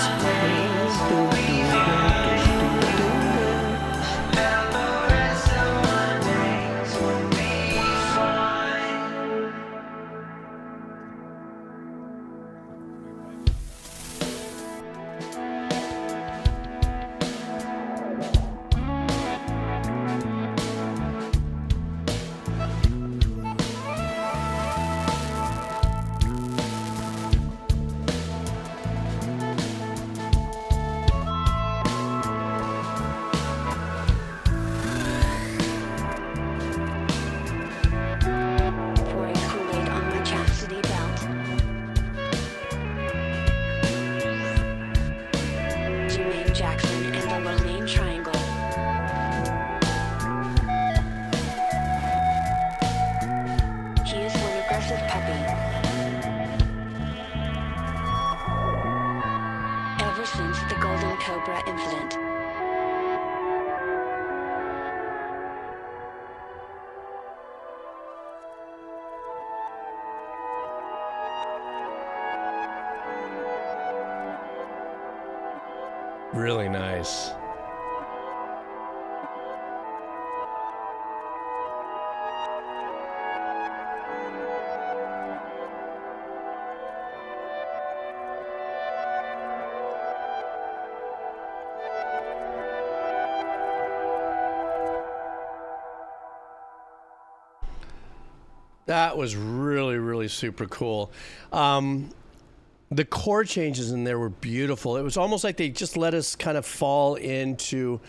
Really nice. That was really, really super cool. The chord changes in there were beautiful. It was almost like they just let us kind of fall into,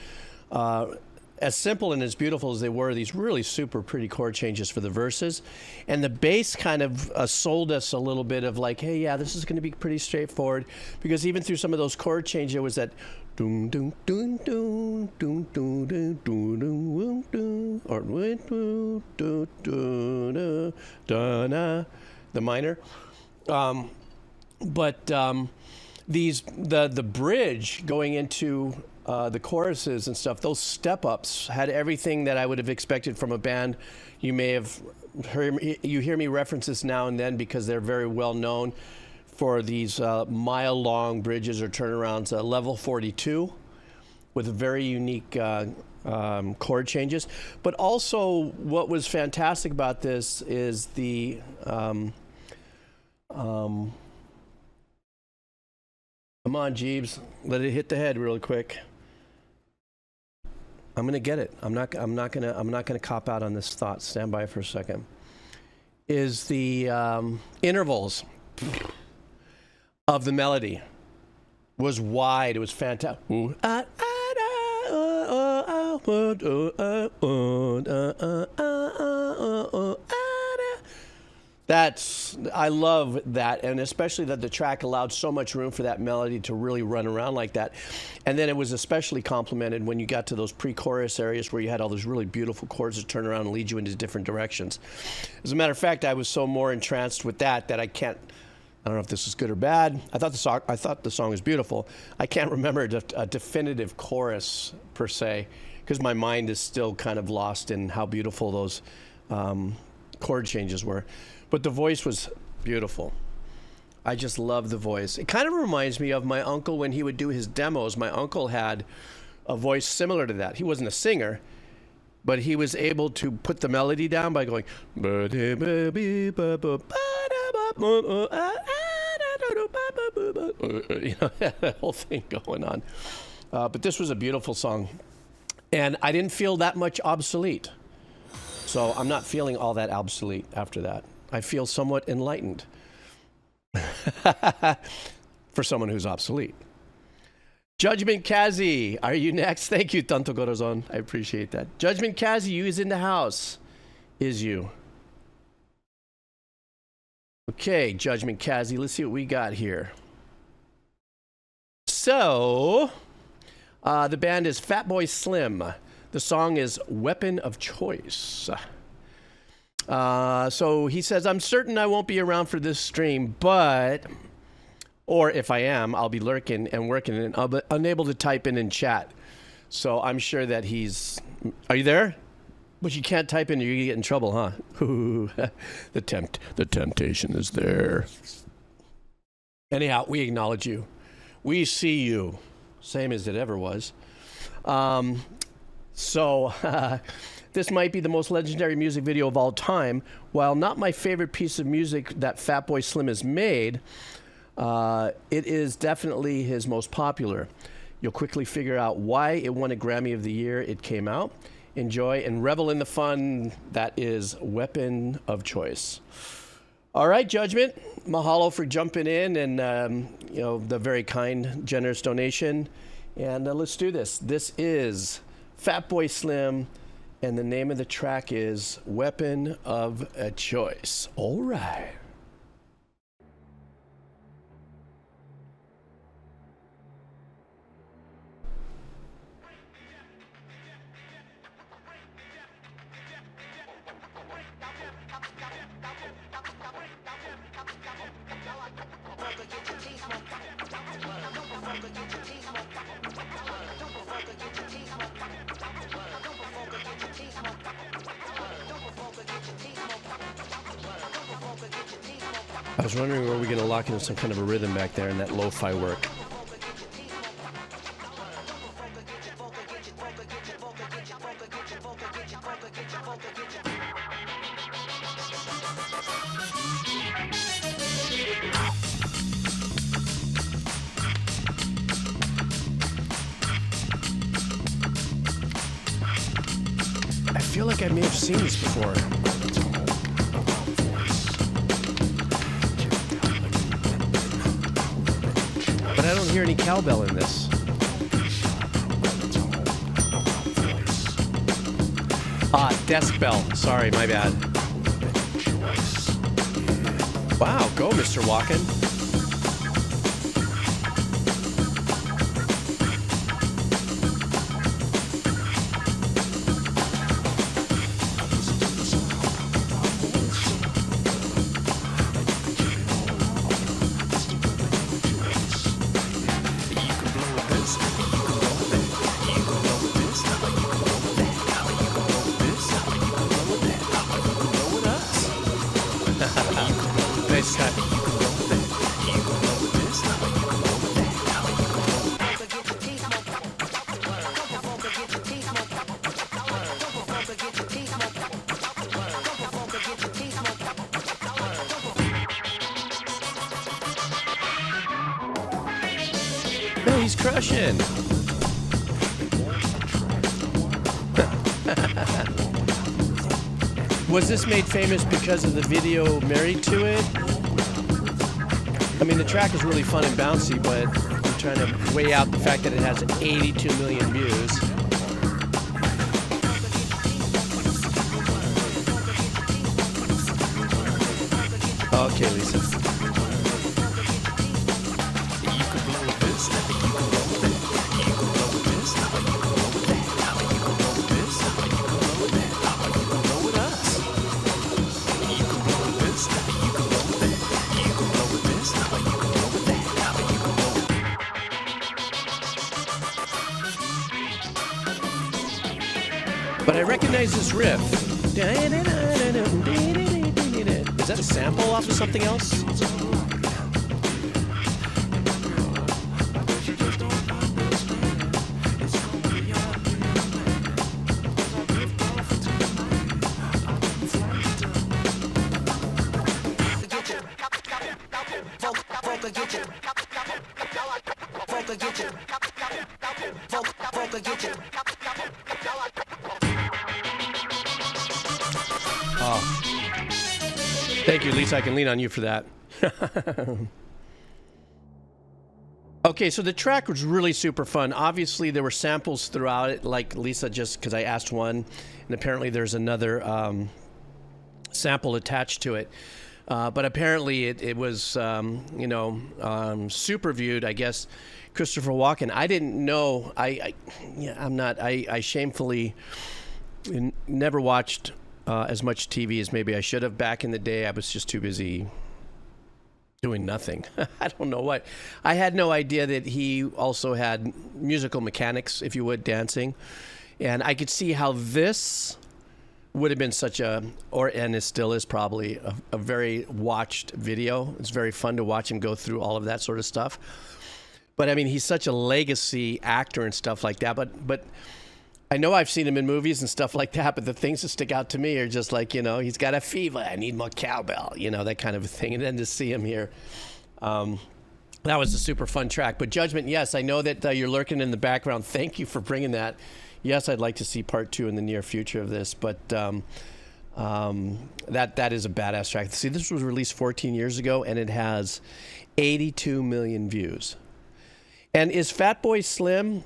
as simple and as beautiful as they were, these really super pretty chord changes for the verses. And the bass kind of sold us a little bit of like, hey, yeah, this is going to be pretty straightforward. Because even through some of those chord changes, it was that doom doom doom doom doom doom doom doom doom or the minor. But the bridge going into the choruses and stuff, those step ups had everything that I would have expected from a band. You may have you hear me reference this now and then because they're very well known for these mile-long bridges or turnarounds. Level 42 with very unique chord changes. But also, what was fantastic about this is the come on, Jeeves. Let it hit the head real quick. I'm gonna get it. I'm not gonna cop out on this thought. Stand by for a second. Is the intervals of the melody was wide. It was fantastic. I love that, and especially that the track allowed so much room for that melody to really run around like that. And then it was especially complimented when you got to those pre-chorus areas where you had all those really beautiful chords that turn around and lead you into different directions. As a matter of fact, I was so more entranced with that I don't know if this is good or bad. I thought the song was beautiful. I can't remember a definitive chorus per se, because my mind is still kind of lost in how beautiful those chord changes were. But the voice was beautiful. I just love the voice. It kind of reminds me of my uncle when he would do his demos. My uncle had a voice similar to that. He wasn't a singer, but he was able to put the melody down by going, you know, that whole thing going on. But this was a beautiful song. And I didn't feel that much obsolete. So I'm not feeling all that obsolete after that. I feel somewhat enlightened for someone who's obsolete. Judgment Kazi, are you next? Thank you, Tanto Corazon. I appreciate that. Judgment Kazi, you is in the house. Is you. Okay, Judgment Kazi, let's see what we got here. So, the band is Fatboy Slim. The song is Weapon of Choice. So he says, I'm certain I won't be around for this stream, or if I am, I'll be lurking and working and unable to type in chat. So I'm sure that are you there? But you can't type in or you get in trouble, huh? The temptation is there. Anyhow, we acknowledge you. We see you. Same as it ever was. This might be the most legendary music video of all time. While not my favorite piece of music that Fatboy Slim has made, it is definitely his most popular. You'll quickly figure out why it won a Grammy of the year it came out. Enjoy and revel in the fun that is Weapon of Choice. All right, Judgment. Mahalo for jumping in and the very kind, generous donation. And let's do this. This is Fatboy Slim. And the name of the track is Weapon of a Choice. All right. I was wondering, were we going to lock in some kind of a rhythm back there in that lo-fi work? I feel like I may have seen this before. But I don't hear any cowbell in this. Desk bell. Sorry, my bad. Wow, go, Mr. Walken. He's crushing. Was this made famous because of the video married to it? I mean, the track is really fun and bouncy, but I'm trying to weigh out the fact that it has 82 million views. But I recognize this riff. Is that a sample off of something else? Thank you, Lisa. I can lean on you for that. Okay, so the track was really super fun. Obviously, there were samples throughout it, like Lisa just, because I asked one, and apparently there's another sample attached to it. But apparently it was, super viewed, I guess. Christopher Walken. I didn't know. I shamefully never watched as much TV as maybe I should have back in the day. I was just too busy doing nothing. I don't know what. I had no idea that he also had musical mechanics, if you would, dancing. And I could see how this would have been such and it still is probably a very watched video. It's very fun to watch him go through all of that sort of stuff. But I mean, he's such a legacy actor and stuff like that. But I know I've seen him in movies and stuff like that, but the things that stick out to me are just like, he's got a fever. I need more cowbell, that kind of a thing. And then to see him here, that was a super fun track. But Judgment, yes, I know that you're lurking in the background. Thank you for bringing that. Yes, I'd like to see part 2 in the near future of this, but that is a badass track. See, this was released 14 years ago, and it has 82 million views. And is Fatboy Slim...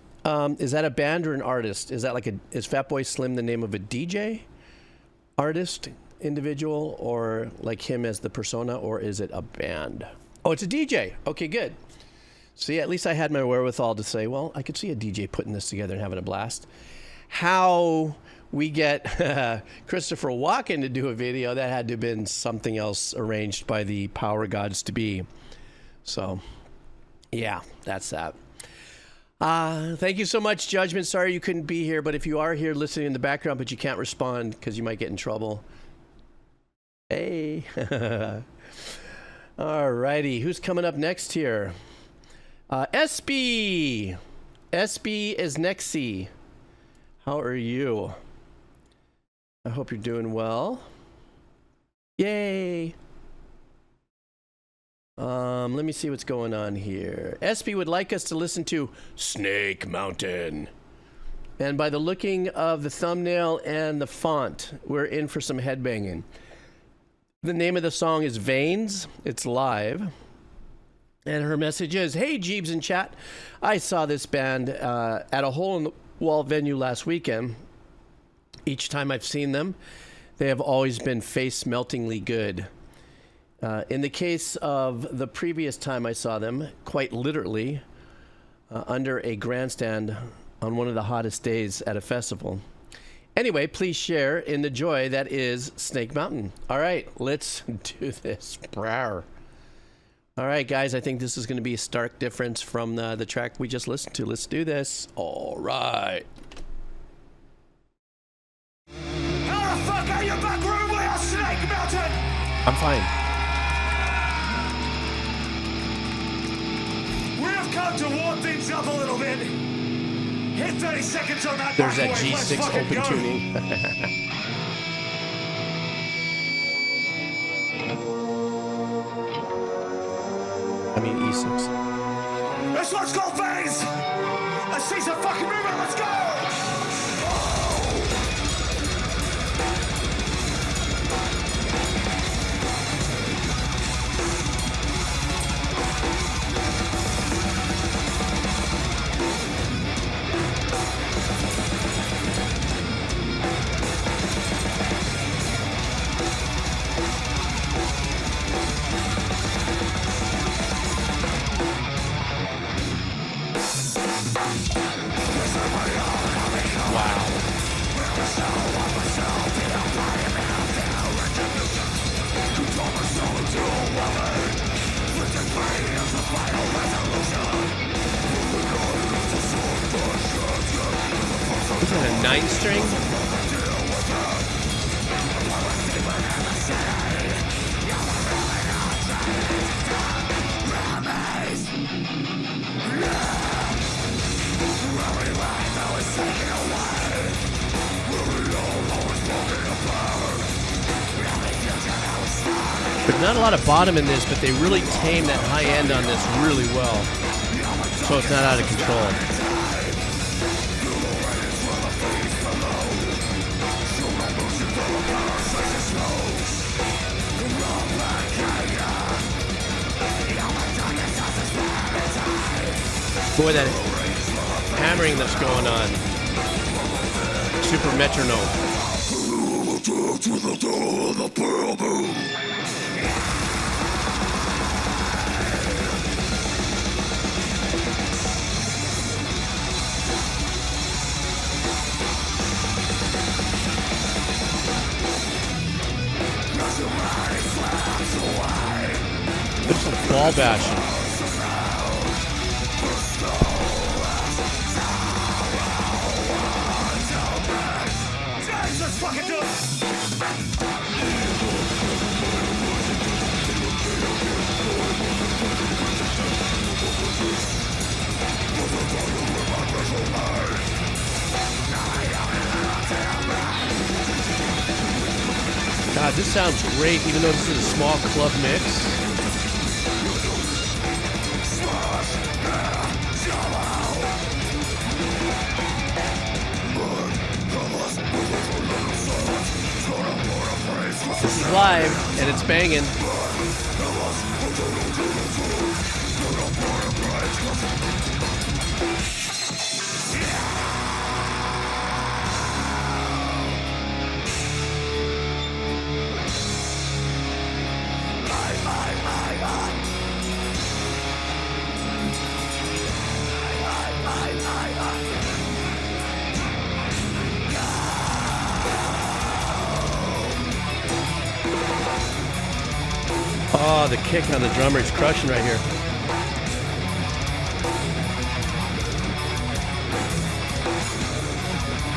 is that a band or an artist? Is Fatboy Slim the name of a DJ, artist, individual, or like him as the persona, or is it a band? Oh, it's a DJ. Okay, good. See, at least I had my wherewithal to say, well, I could see a DJ putting this together and having a blast. How we get Christopher Walken to do a video, that had to have been something else arranged by the power gods to be. So, yeah, that's that. Thank you so much, Judgment. Sorry you couldn't be here, but if you are here listening in the background, but you can't respond because you might get in trouble. Hey. All righty. Who's coming up next here? SB. SB is Nexi. How are you? I hope you're doing well. Yay. Let me see what's going on here. SB would like us to listen to Snake Mountain. And by the looking of the thumbnail and the font, we're in for some headbanging. The name of the song is Veins. It's live. And her message is, hey, Jeebs in chat. I saw this band at a hole-in-the-wall venue last weekend. Each time I've seen them, they have always been face-meltingly good. In the case of the previous time I saw them, quite literally, under a grandstand on one of the hottest days at a festival. Anyway, please share in the joy that is Snake Mountain. All right, let's do this. Brawr. All right, guys, I think this is going to be a stark difference from the track we just listened to. Let's do this. All right. How the fuck are you back room without Snake Mountain? I'm fine. We've come to warm things up a little bit. Hit 30 seconds on that. There's that back wave. G6 open Go. tuning. I mean E6. This one's called Phase. Let's see some fucking movement. Let's go. Is that a 9-string? There's not a lot of bottom in this, but they really tame that high end on this really well. So it's not out of control. Boy, that hammering that's going on. Super metronome. There's some ball bashing. Let's fucking do it! God, this sounds great, even though this is a small club mix. This is live, and it's banging. Oh, the kick on the drummer is crushing right here.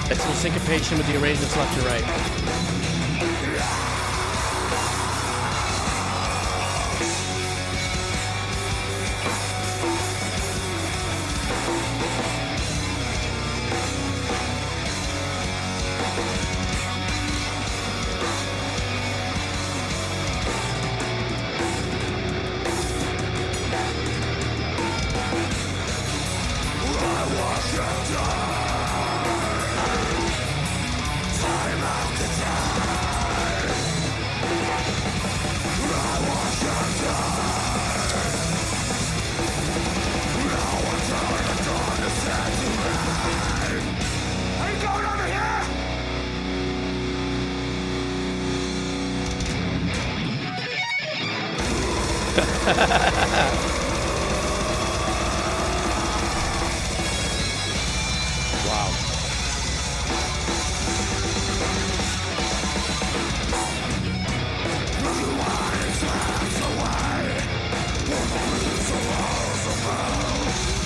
Excellent syncopation with the arrangements left to right.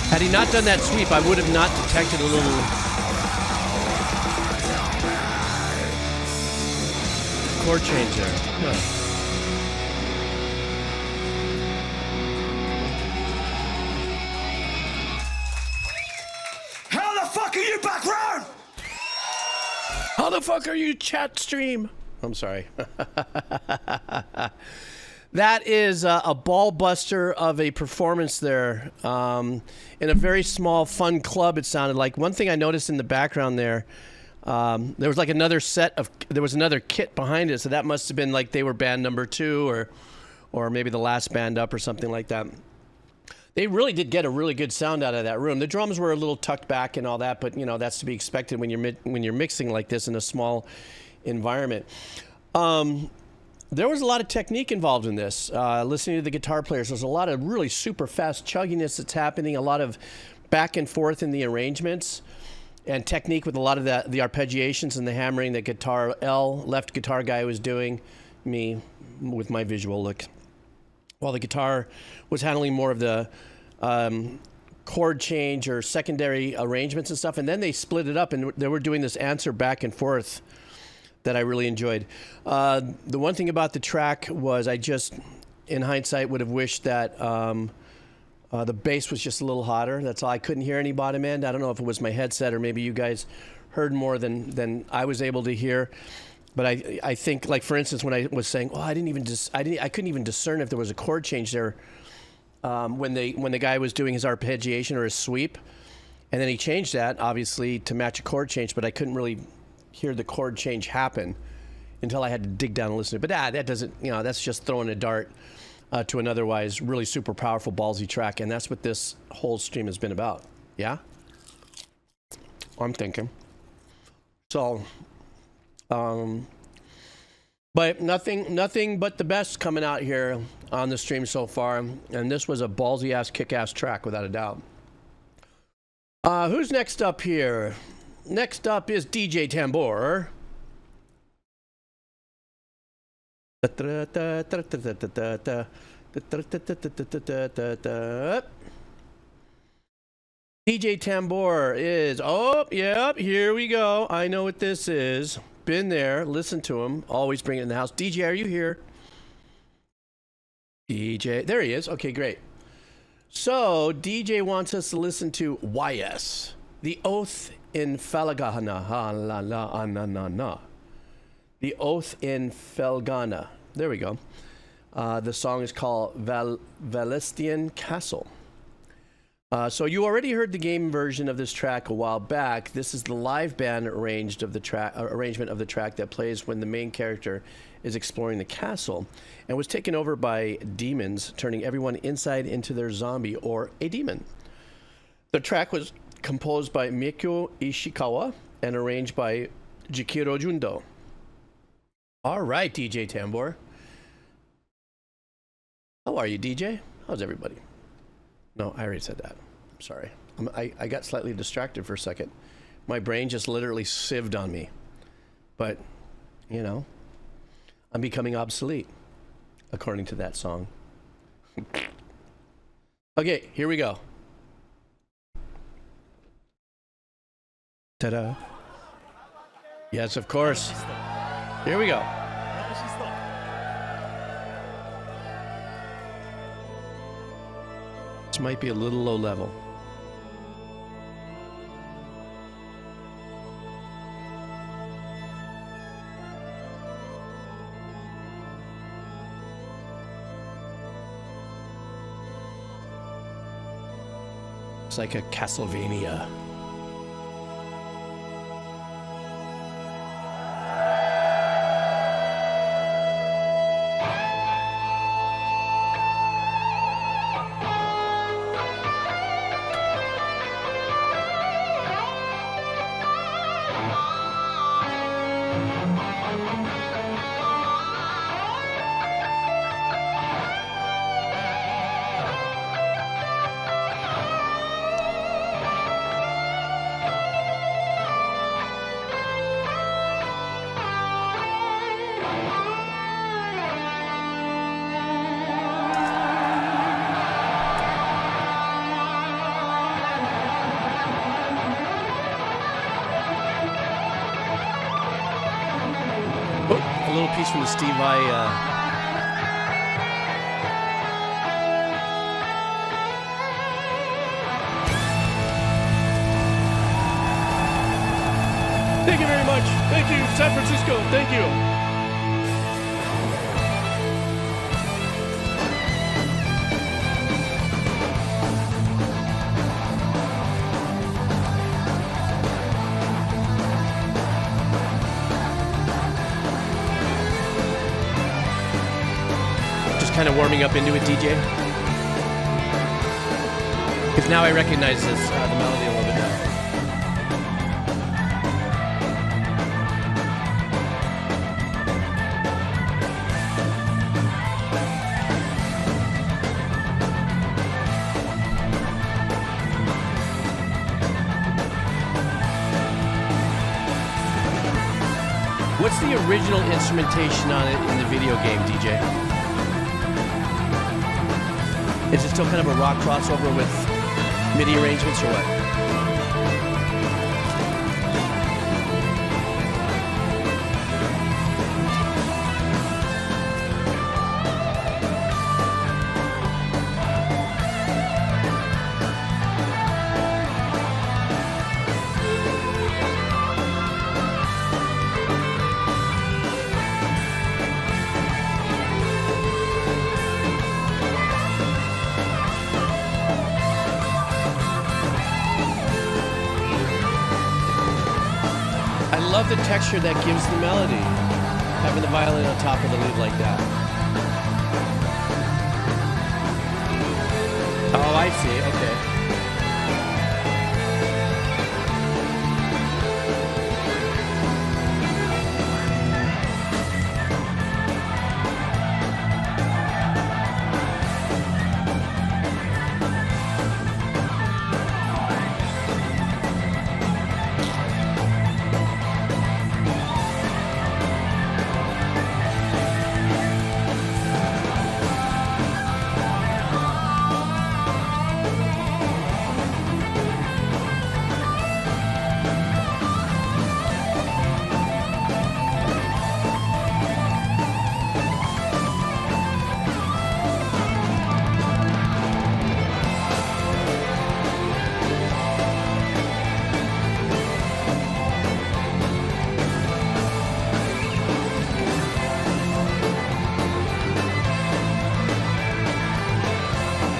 Had he not done that sweep, I would have not detected a little chord change there. Huh. How the fuck are you, background? How the fuck are you, chat stream? I'm sorry. That is a ball buster of a performance there. In a very small, fun club, it sounded like. One thing I noticed in the background there, there was like another there was another kit behind it, so that must have been like they were band number 2 or maybe the last band up or something like that. They really did get a really good sound out of that room. The drums were a little tucked back and all that, but you know that's to be expected when you're mixing like this in a small environment. There was a lot of technique involved in this. Listening to the guitar players, there's a lot of really super fast chugginess that's happening, a lot of back and forth in the arrangements, and technique with a lot of the arpeggiations and the hammering that left guitar guy was doing, me with my visual look. While the guitar was handling more of the chord change or secondary arrangements and stuff, and then they split it up and they were doing this answer back and forth that I really enjoyed. The one thing about the track was I just, in hindsight, would have wished that The bass was just a little hotter. That's all. I couldn't hear any bottom end. I don't know if it was my headset or maybe you guys heard more than I was able to hear. But I think, like for instance, when I was saying, I couldn't even discern if there was a chord change there when the guy was doing his arpeggiation or his sweep, and then he changed that obviously to match a chord change, but I couldn't really hear the chord change happen until I had to dig down and listen to it. But that doesn't, that's just throwing a dart to an otherwise really super powerful ballsy track, and that's what this whole stream has been about. Yeah, I'm thinking. So, but nothing but the best coming out here on the stream so far, and this was a ballsy ass, kick ass track without a doubt. Who's next up here? Next up is DJ Tambor. DJ Tambor is, yep, here we go. I know what this is. Been there, listen to him, always bring it in the house. DJ, are you here? DJ, there he is. Okay, great. So, DJ wants us to listen to YS, The Oath in Felghana. The Oath in Felghana. There we go. The song is called Valestein Castle. So you already heard the game version of this track a while back. This is the live band arrangement of the track that plays when the main character is exploring the castle, and was taken over by demons, turning everyone inside into their zombie or a demon. The track was composed by Mikio Ishikawa and arranged by Jikiro Jundo. All right, DJ Tambor. How are you, DJ? How's everybody? No, I already said that. I'm sorry. I got slightly distracted for a second. My brain just literally sieved on me. But, I'm becoming obsolete, according to that song. Okay, here we go. Ta-da. Yes, of course. Here we go. This might be a little low level. It's like a Castlevania. Piece from the Steve Vai. Thank you very much. Thank you, San Francisco. Thank you. Kind of warming up into it, DJ. Because now I recognize this, the melody a little bit now. What's the original instrumentation on it in the video game, DJ? Is it still kind of a rock crossover with MIDI arrangements or what? love the texture that gives the melody. Having the violin on top of the lead like that. Oh, I see. Okay.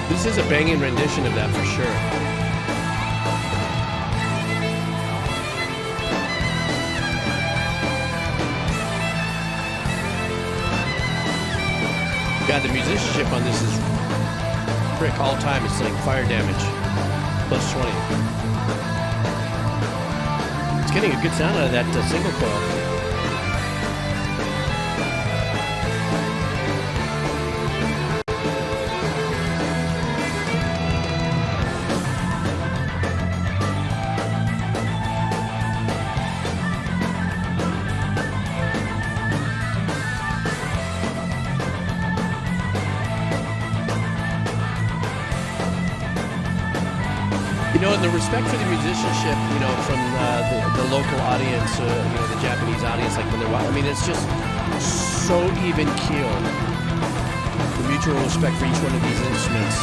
This is a banging rendition of that for sure. God, the musicianship on this is frick all time. It's like fire damage. Plus 20. It's getting a good sound out of that single coil. You know, and the respect for the musicianship, you know, from the local audience, you know, the Japanese audience, like when they're watching, I mean, it's just so even keeled. The mutual respect for each one of these instruments.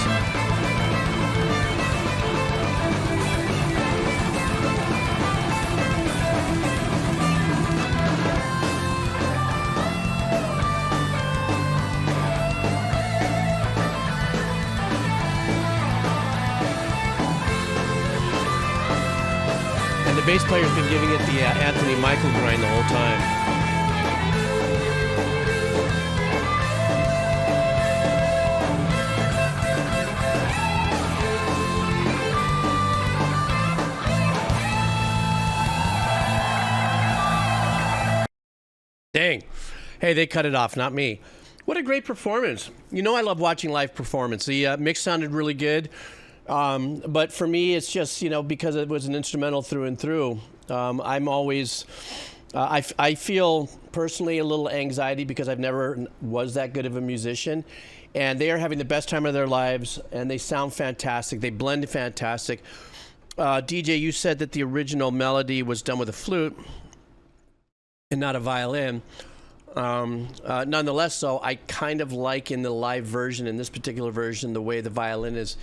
The bass player's been giving it the Anthony Michael grind the whole time. Dang. Hey, they cut it off, not me. What a great performance. You know I love watching live performance. The mix sounded really good. But for me, it's just, you know, because it was an instrumental through and through, I'm always, I feel personally a little anxiety because I've never was that good of a musician. And they are having the best time of their lives, and they sound fantastic. They blend fantastic. DJ, you said that the original melody was done with a flute and not a violin. Nonetheless, though, I kind of like in the live version, in this particular version, the way the violin is,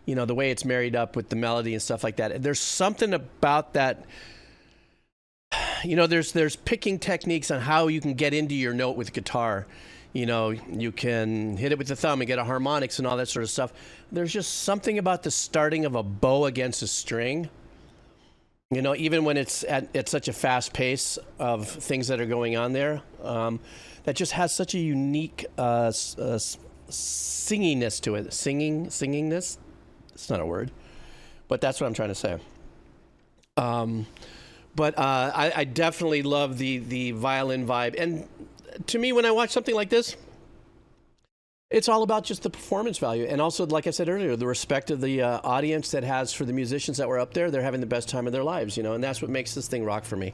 you know, the way it's married up with the melody and stuff like that. There's something about that, you know, there's picking techniques on how you can get into your note with guitar. You know, you can hit it with the thumb and get a harmonics and all that sort of stuff. There's just something about the starting of a bow against a string. You know, even when it's at such a fast pace of things that are going on there, that just has such a unique singiness to it. Singingness? It's not a word, but that's what I'm trying to say. But I definitely love the violin vibe. And to me, when I watch something like this, it's all about just the performance value. And also, like I said earlier, the respect of the audience that has for the musicians that were up there. They're having the best time of their lives, you know, and that's what makes this thing rock for me.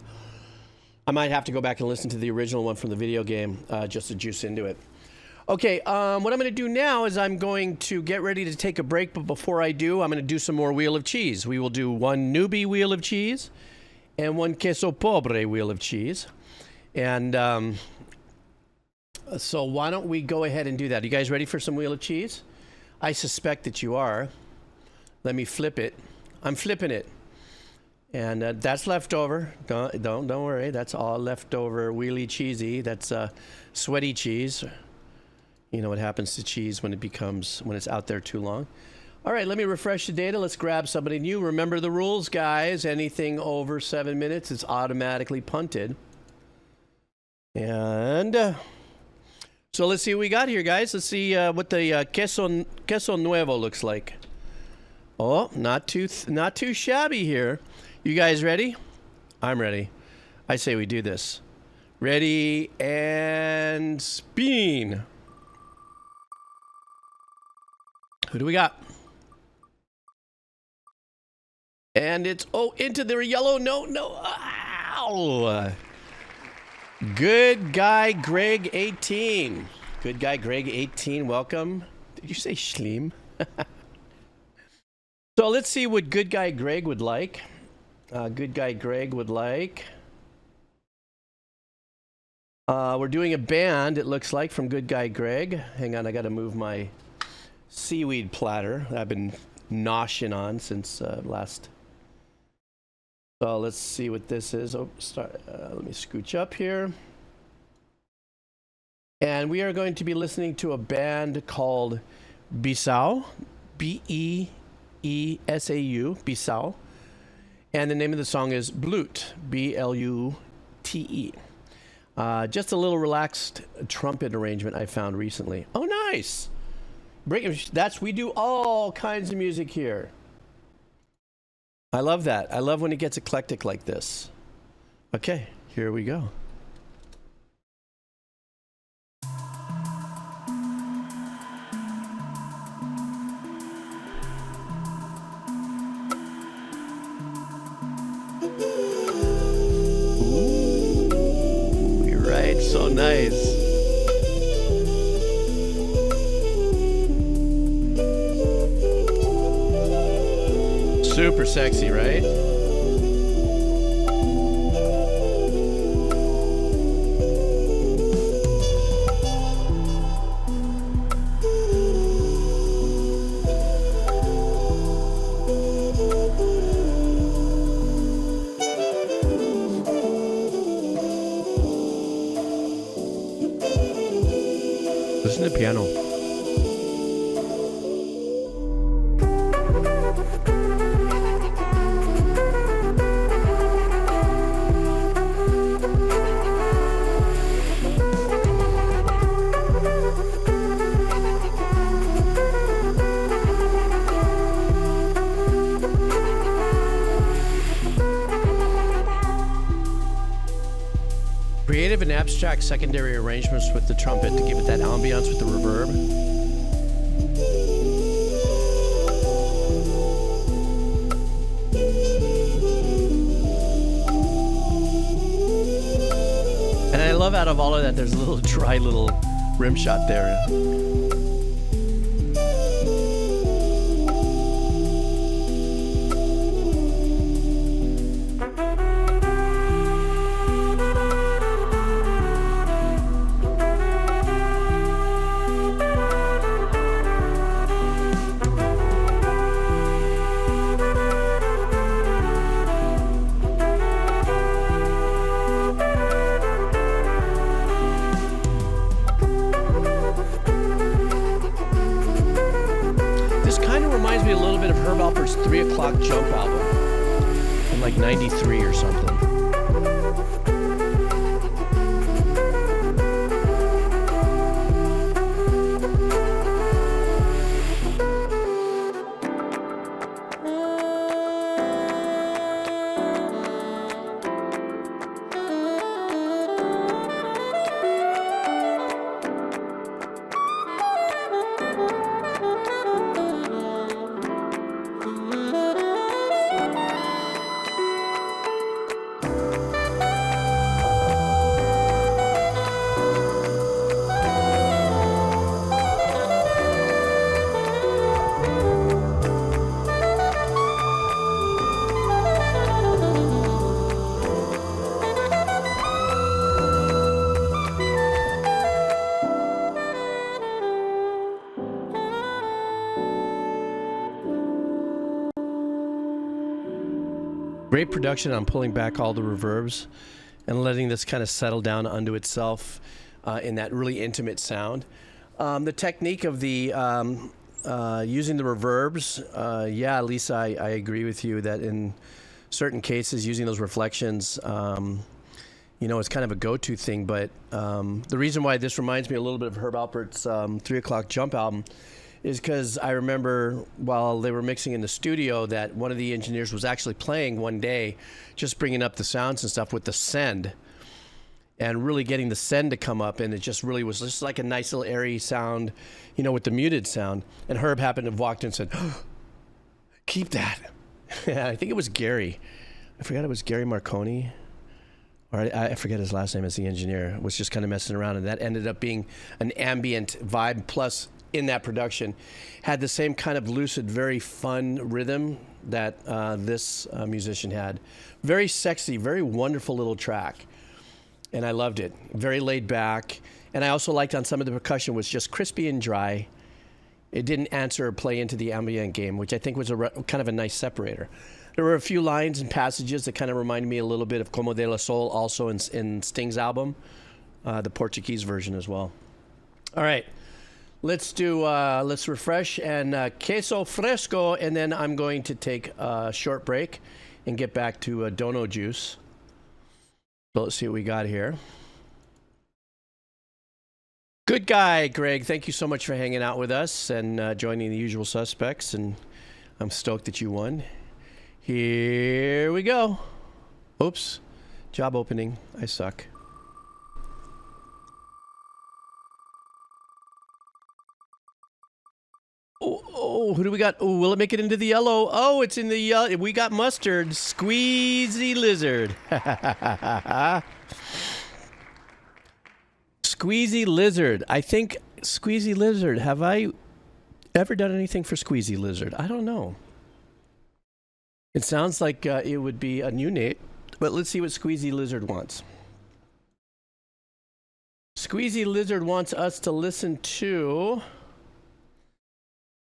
I might have to go back and listen to the original one from the video game just to juice into it. Okay, what I'm going to do now is I'm going to get ready to take a break, but before I do, I'm going to do some more Wheel of Cheese. We will do one newbie Wheel of Cheese and one queso pobre Wheel of Cheese. And so why don't we go ahead and do that? You guys ready for some Wheel of Cheese? I suspect that you are. Let me flip it. I'm flipping it. And that's leftover. Don't worry. That's all leftover wheelie cheesy. That's sweaty cheese. You know what happens to cheese when it's out there too long. All right, let me refresh the data. Let's grab somebody new. Remember the rules, guys. Anything over 7 minutes is automatically punted. And so let's see what we got here, guys. Let's see what the queso nuevo looks like. Oh, not too shabby here. You guys ready? I'm ready. I say we do this. Ready and spin. Who do we got? And it's, oh, into the yellow. No. Ow. Good guy, Greg 18. Good guy, Greg 18. Welcome. Did you say Schleem? So let's see what good guy Greg would like. Good guy Greg would like. We're doing a band, it looks like, from Good Guy Greg. Hang on, I got to move my seaweed platter that I've been noshing on since last. So let's see what this is. Oh, let me scooch up here. And we are going to be listening to a band called Beesau, Beesau, Beesau. And the name of the song is Bleute, Blute. Just a little relaxed trumpet arrangement I found recently. Oh, nice. We do all kinds of music here. I love that. I love when it gets eclectic like this. Okay, here we go. Ooh, you're right. So nice. Super sexy, right? Listen to the piano. Creative and abstract secondary arrangements with the trumpet to give it that ambiance with the reverb. And I love out of all of that, there's a little dry little rim shot there. Alpert's 3 O'Clock Jump album in like 93 or something. Great production on pulling back all the reverbs and letting this kind of settle down unto itself in that really intimate sound. The technique of the using the reverbs, yeah, Lisa, I agree with you that in certain cases, using those reflections, it's kind of a go-to thing. But the reason why this reminds me a little bit of Herb Alpert's 3 O'Clock Jump album is because I remember while they were mixing in the studio that one of the engineers was actually playing one day, just bringing up the sounds and stuff with the send and really getting the send to come up. And it just really was just like a nice little airy sound, with the muted sound. And Herb happened to have walked in and said, oh, keep that. I think it was Gary. I forgot it was Gary Marconi. Or I forget his last name as the engineer, was just kind of messing around. And that ended up being an ambient vibe. Plus, in that production, had the same kind of lucid, very fun rhythm that this musician had. Very sexy, very wonderful little track. And I loved it. Very laid back. And I also liked on some of the percussion was just crispy and dry. It didn't answer or play into the ambient game, which I think was kind of a nice separator. There were a few lines and passages that kind of reminded me a little bit of Como de la Sol, also in Sting's album, the Portuguese version as well. All right, let's refresh and queso fresco, and then I'm going to take a short break and get back to Dono Juice. So let's see what we got here. Good guy, Greg. Thank you so much for hanging out with us and joining the usual suspects, and I'm stoked that you won. Here we go. Oops. Job opening. I suck. Oh, who do we got? Oh, will it make it into the yellow? Oh, it's in the yellow. We got mustard. Squeezy Lizard. Squeezy Lizard. I think Squeezy Lizard. Have I ever done anything for Squeezy Lizard? I don't know. It sounds like it would be a new name, but let's see what Squeezy Lizard wants. Squeezy Lizard wants us to listen to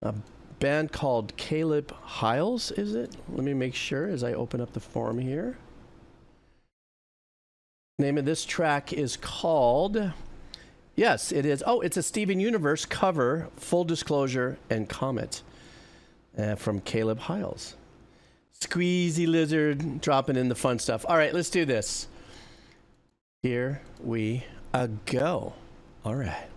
a band called Caleb Hyles, is it? Let me make sure as I open up the form here. Name of this track is called... Yes, it is. Oh, it's a Steven Universe cover, Full Disclosure, and Comet from Caleb Hyles. Squeezy Lizard dropping in the fun stuff. All right, let's do this. Here we go. All right.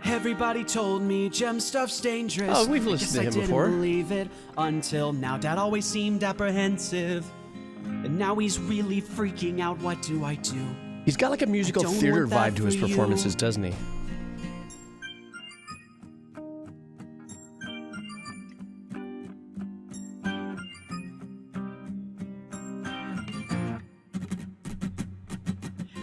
Everybody told me gem stuff's dangerous. Oh, we've listened to him before. I didn't believe it until now. Dad always seemed apprehensive, and now he's really freaking out. What do I do? He's got like a musical theater vibe to his performances, doesn't he?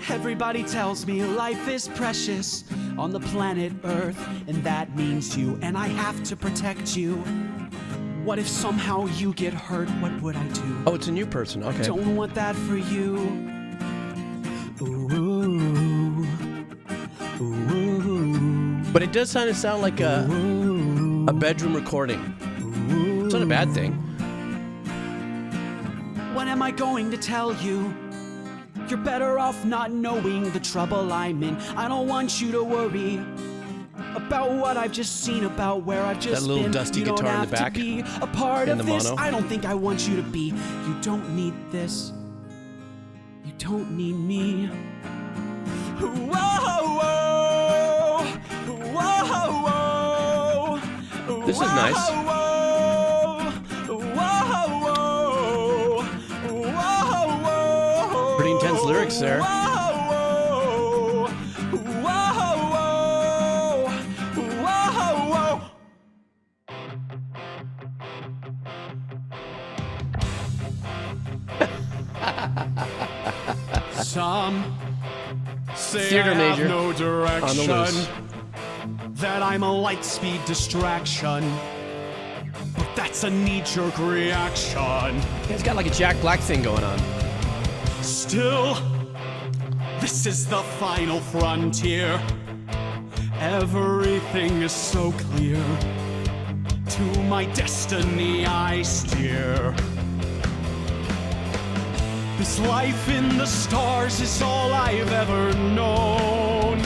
Everybody tells me life is precious on the planet Earth, and that means you, and I have to protect you. What if somehow you get hurt? What would I do? Oh, it's a new person. Okay. I don't want that for you. Ooh. Ooh. But it does sound like a bedroom recording. It's not a bad thing. What am I going to tell you? You're better off not knowing the trouble I'm in. I don't want you to worry about what I've just seen, about where I've just been. That little dusty guitar in the back. You don't have to be a part of this. I don't think I want you to be. You don't need this. You don't need me. Whoa, whoa, whoa, whoa. This is nice. Pretty intense lyrics there. Some say Theater I major have no direction, on the loose. that I'm a light speed distraction, but that's a knee-jerk reaction. He's got like a Jack Black thing going on. Still, this is the final frontier. Everything is so clear. To my destiny I steer. This life in the stars is all I've ever known.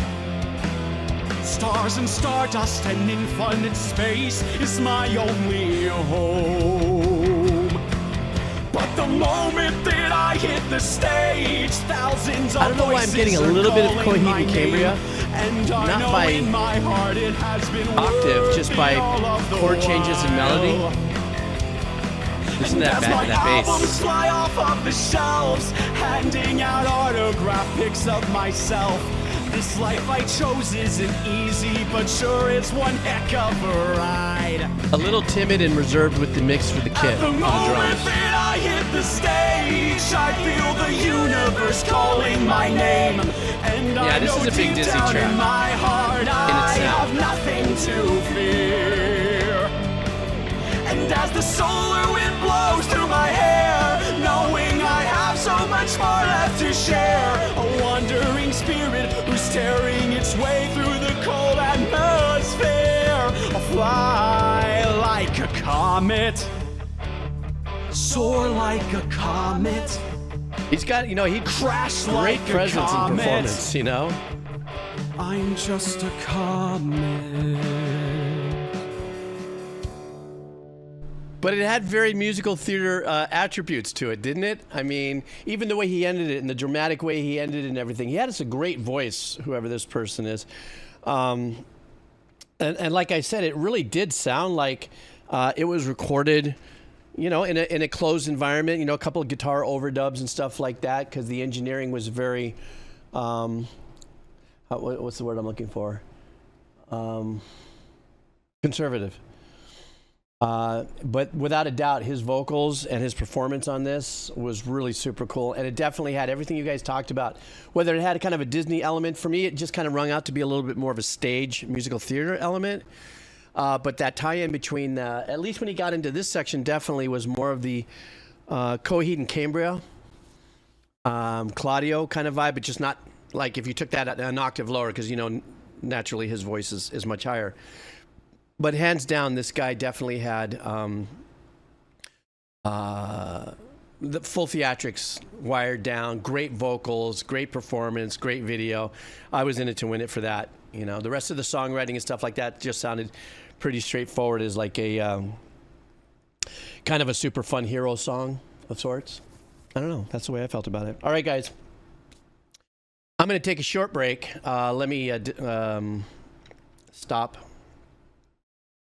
Stars and stardust and infinite space is my only home. But the moment that I hit the stage, thousands of I don't know why I'm getting a little bit of Coheed and Cambria, not by octave, just by chord changes and melody. Listen to that bass. Albums fly off of the shelves, handing out autograph pics of myself. This life I chose isn't easy, but sure it's one heck of a ride. A little timid and reserved with the mix with the kit At the on the moment drums. that I hit the stage, I feel the universe calling my name. And Yeah, I this know is a big deep Disney down track in my heart, I itself. have nothing to fear. And as the solar wind blows through my hair, knowing I have so much more left to share, a wandering spirit who's tearing its way through the cold atmosphere. I'll fly like a comet, soar like a comet. He's got, you know, he Crash great like a presence and comet. performance, you know. I'm just a comet. But it had very musical theater attributes to it, didn't it? I mean, even the way he ended it and the dramatic way he ended it and everything. He had us a great voice, whoever this person is. And like I said, it really did sound like it was recorded, you know, in a closed environment. You know, a couple of guitar overdubs and stuff like that, because the engineering was very, what's the word I'm looking for? Conservative. But without a doubt, his vocals and his performance on this was really super cool. And it definitely had everything you guys talked about. Whether it had kind of a Disney element, for me, it just kind of rung out to be a little bit more of a stage musical theater element. But that tie-in between, at least when he got into this section, definitely was more of the Coheed and Cambria, Claudio kind of vibe, but just not like if you took that an octave lower, because, you know, naturally his voice is much higher. But hands down, this guy definitely had the full theatrics wired down, great vocals, great performance, great video. I was in it to win it for that. You know, the rest of the songwriting and stuff like that just sounded pretty straightforward as like a kind of a super fun hero song of sorts. I don't know. That's the way I felt about it. All right, guys. I'm going to take a short break. Let me stop